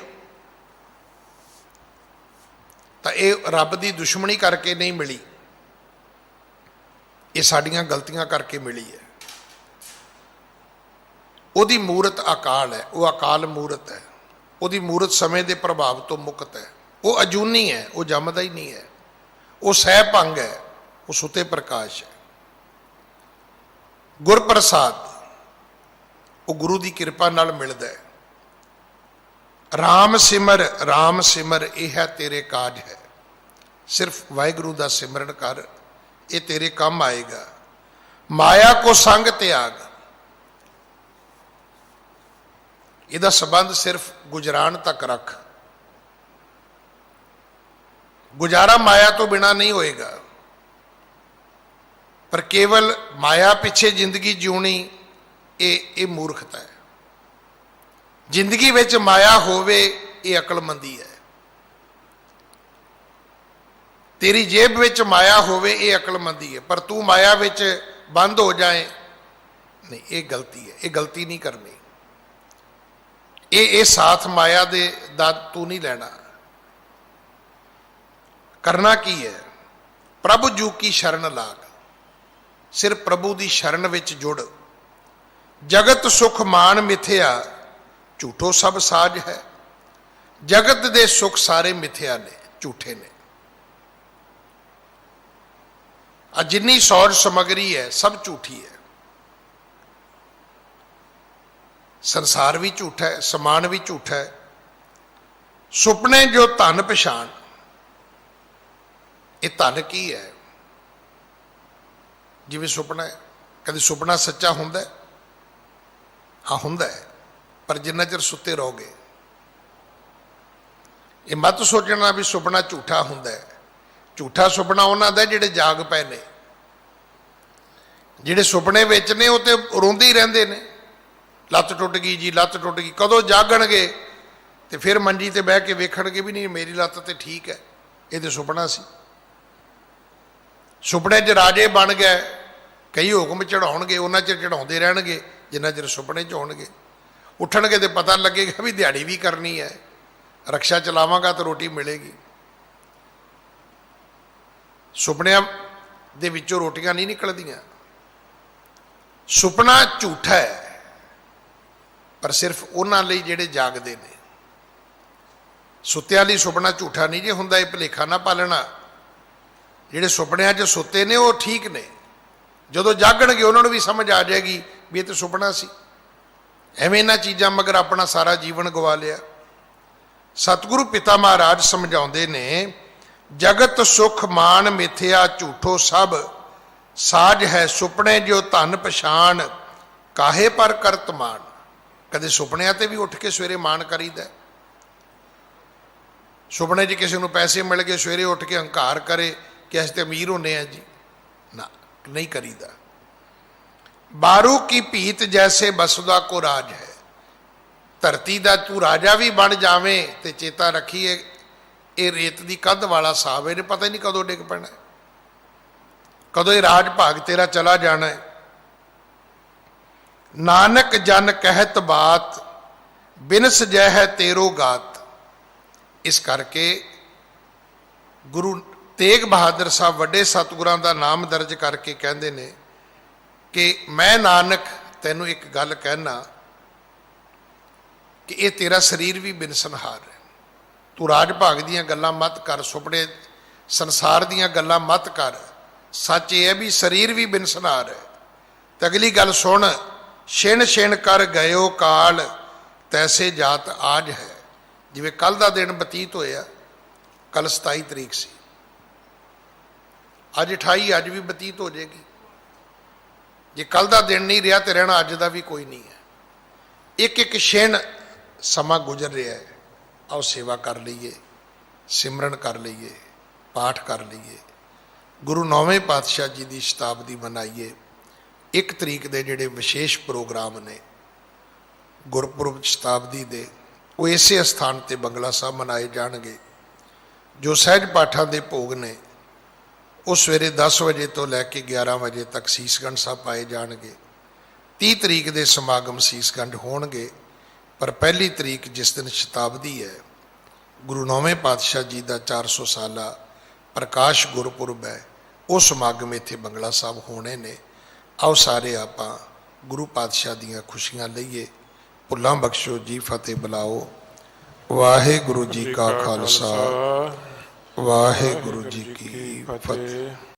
तो ये रब की दुश्मनी करके नहीं मिली, ये साड़ियाँ गलतियां करके मिली है। उहदी मूरत अकाल है, वो अकाल मूरत है, उहदी मूरत समय के प्रभाव तो मुक्त है। वो अजूनी है, वो जमदा ही नहीं है, वो सह भंग है, वो सुते प्रकाश है। गुरप्रसाद वो गुरु की कृपा नाल मिलता है। राम सिमर यह है तेरे काज है, सिर्फ वाहिगुरु का सिमरन कर, ये तेरे काम आएगा। माया को संग त्याग, इहदा संबंध सिर्फ गुजरान तक रख। गुजारा माया तो बिना नहीं होएगा, पर केवल माया पिछे जिंदगी जीनी ये मूर्खता है। जिंदगी विच माया होवे ये अकलमंदी है। तेरी जेब विच माया होवे ये अकलमंदी है, पर तू माया विच बंद हो जाए नहीं, ये गलती है। ये गलती नहीं करनी, ये साथ माया दे दा तू नहीं लेना। करना की है, प्रभु जू की शरण लाग, सिर्फ प्रभु की शरण विच जुड़। जगत सुख मान मिथ्या, झूठो सब साज है। जगत दे सुख सारे मिथ्या ने, झूठे ने। जिन्नी सौर समगरी है सब झूठी है। संसार भी झूठा है, समान भी झूठा है। सुपने जो धन पछाण, ये धन की है। जिवें सुपना है, कभी सुपना सच्चा हुंदा है? हाँ हुंदा है, पर जिन्ना चिर सुते रहोगे। ये मत सोचना भी सुपना झूठा हुंदा है। झूठा सुपना उन्हां दा जिहड़े जाग पए ने। जिहड़े सुपने विच ने वो तो रोंदे ही रहिंदे ने, लत्त टुट गई जी, लत्त टुट गई। कदों जागणगे तो फिर मंजी ते बह के वेखणगे भी नहीं मेरी लत्त तो ठीक है, ये तो सुपना सी। सुपने च राजे बन गए, कई हुक्म चढ़ाउणगे, उन्ना चिर चढ़ाउंदे रहणगे जिन्ना चिर सुपने च होणगे। उठणगे तो पता लगेगा भी दिहाड़ी भी करनी है, रक्षा चलावांगा तो रोटी मिलेगी। सुपनियां दे विचों रोटियां नहीं निकलदियां। सुपना झूठा है, पर सिर्फ उन्हां लई जिहड़े जागदे ने। सुत्तियां लई सुपना झूठा नहीं जे हुंदा, ये भुलेखा ना पालना। जिहड़े सुपनियां 'च सुते ने वो ठीक ने, जदों जागणगे उन्होंने भी समझ आ जाएगी भी ये तो सुपना सी। एवें इन्हां चीज़ां मगर अपना सारा जीवन गवा लिया। सतगुरु पिता महाराज समझाउंदे ने, जगत सुख मान मिथ्या झूठो सब ਸਾਜ ਹੈ ਸੁਪਨੇ ਜੋ ਧਨ ਪਛਾਣ, ਕਾਹੇ ਪਰ ਕਰਤ ਮਾਨ। ਕਦੇ ਸੁਪਨਿਆਂ ਤੇ ਵੀ ਉੱਠ ਕੇ ਸਵੇਰੇ ਮਾਣ ਕਰੀਦਾ। ਸੁਪਨੇ 'ਚ ਕਿਸੇ ਨੂੰ ਪੈਸੇ ਮਿਲ ਗਏ, ਸਵੇਰੇ ਉੱਠ ਕੇ ਹੰਕਾਰ ਕਰੇ ਕਿ ਅਸੀਂ ਤੇ ਅਮੀਰ ਹੁੰਦੇ ਆ ਜੀ, ਨਾ, ਨਹੀਂ ਕਰੀਦਾ। ਬਾਰੂ ਕੀ ਭੀਤ ਜੈਸੇ ਬਸੁਦਾ ਕੋ ਰਾਜ ਹੈ। ਧਰਤੀ ਦਾ ਤੂੰ ਰਾਜਾ ਵੀ ਬਣ ਜਾਵੇਂ ਤੇ ਚੇਤਾ ਰੱਖੀਏ ਇਹ ਰੇਤ ਦੀ ਕੰਧ ਵਾਲਾ ਹਿਸਾਬ, ਇਹਨੇ ਪਤਾ ਹੀ ਨਹੀਂ ਕਦੋਂ ਡਿੱਗ ਪੈਣਾ, ਕਦੋਂ ਇਹ ਰਾਜ ਭਾਗ ਤੇਰਾ ਚਲਾ ਜਾਣਾ ਹੈ। ਨਾਨਕ ਜਨ ਕਹਿਤ ਬਾਤ, ਬਿਨ ਸਜੈ ਹੈ ਤੇਰੋ ਗਾਤ। ਇਸ ਕਰਕੇ ਗੁਰੂ ਤੇਗ ਬਹਾਦਰ ਸਾਹਿਬ ਵੱਡੇ ਸਤਿਗੁਰਾਂ ਦਾ ਨਾਮ ਦਰਜ ਕਰਕੇ ਕਹਿੰਦੇ ਨੇ ਕਿ ਮੈਂ ਨਾਨਕ ਤੈਨੂੰ ਇੱਕ ਗੱਲ ਕਹਿਣਾ ਕਿ ਇਹ ਤੇਰਾ ਸਰੀਰ ਵੀ ਬਿਨਸਨਹਾਰ ਹੈ। ਤੂੰ ਰਾਜ ਭਾਗ ਦੀਆਂ ਗੱਲਾਂ ਮਤ ਕਰ, ਸੁਪਨੇ ਸੰਸਾਰ ਦੀਆਂ ਗੱਲਾਂ ਮਤ ਕਰ। ਸੱਚ ਇਹ ਹੈ ਵੀ ਸਰੀਰ ਵੀ ਬਿਨਸਨਹਾਰ ਹੈ। ਤੇ ਅਗਲੀ ਗੱਲ ਸੁਣ, ਛਿਣ ਛਿਣ ਕਰ ਗਇਓ ਕਾਲ, ਤੈਸੇ ਜਾਤ ਆਜ ਹੈ। ਜਿਵੇਂ ਕੱਲ ਦਾ ਦਿਨ ਬਤੀਤ ਹੋਇਆ, ਕੱਲ 27 ਤਰੀਕ ਸੀ, ਅੱਜ 28, ਅੱਜ ਵੀ ਬਤੀਤ ਹੋ ਜਾਏਗੀ। ਜੇ ਕੱਲ ਦਾ ਦਿਨ ਨਹੀਂ ਰਿਹਾ ਤੇ ਰਹਿਣਾ ਅੱਜ ਦਾ ਵੀ ਕੋਈ ਨਹੀਂ ਹੈ। ਇੱਕ ਇੱਕ ਛਿਣ ਸਮਾਂ ਗੁਜ਼ਰ ਰਿਹਾ ਹੈ। ਆਓ ਸੇਵਾ ਕਰ ਲਈਏ, ਸਿਮਰਨ ਕਰ ਲਈਏ, ਪਾਠ ਕਰ ਲਈਏ, ਗੁਰੂ 9ਵੇਂ ਪਾਤਸ਼ਾਹ ਜੀ ਦੀ ਸ਼ਤਾਬਦੀ ਮਨਾਈਏ। 1 ਤਰੀਕ ਦੇ ਜਿਹੜੇ ਵਿਸ਼ੇਸ਼ ਪ੍ਰੋਗਰਾਮ ਨੇ ਗੁਰਪੁਰਬ ਸ਼ਤਾਬਦੀ ਦੇ, ਉਹ ਇਸੇ ਅਸਥਾਨ ਤੇ ਬੰਗਲਾ ਸਾਹਿਬ ਮਨਾਏ ਜਾਣਗੇ। ਜੋ ਸਹਿਜ ਪਾਠਾਂ ਦੇ ਭੋਗ ਨੇ ਉਹ ਸਵੇਰੇ 10 ਵਜੇ ਤੋਂ ਲੈ ਕੇ 11 ਵਜੇ ਤੱਕ ਸੀਸਗੰਜ ਸਾਹਿਬ ਪਾਏ ਜਾਣਗੇ। 30 ਤਰੀਕ ਦੇ ਸਮਾਗਮ ਸੀਸਗੰਜ ਹੋਣਗੇ, ਪਰ 1 ਤਰੀਕ ਜਿਸ ਦਿਨ ਸ਼ਤਾਬਦੀ ਹੈ, ਗੁਰੂ 9ਵੇਂ ਪਾਤਸ਼ਾਹ ਜੀ ਦਾ 400 ਸਾਲਾ ਪ੍ਰਕਾਸ਼ ਗੁਰਪੁਰਬ ਹੈ, ਉਹ ਸਮਾਗਮ ਇੱਥੇ ਬੰਗਲਾ ਸਾਹਿਬ ਹੋਣੇ ਨੇ। ਆਓ ਸਾਰੇ ਆਪਾਂ ਗੁਰੂ ਪਾਤਸ਼ਾਹ ਦੀਆਂ ਖੁਸ਼ੀਆਂ ਲਈਏ। ਭੁੱਲਾਂ ਬਖਸ਼ੋ ਜੀ, ਫਤਿਹ ਬੁਲਾਓ। ਵਾਹਿਗੁਰੂ ਜੀ ਕਾ ਖਾਲਸਾ, ਵਾਹਿਗੁਰੂ ਜੀ ਕੀ ਫਤਿਹ।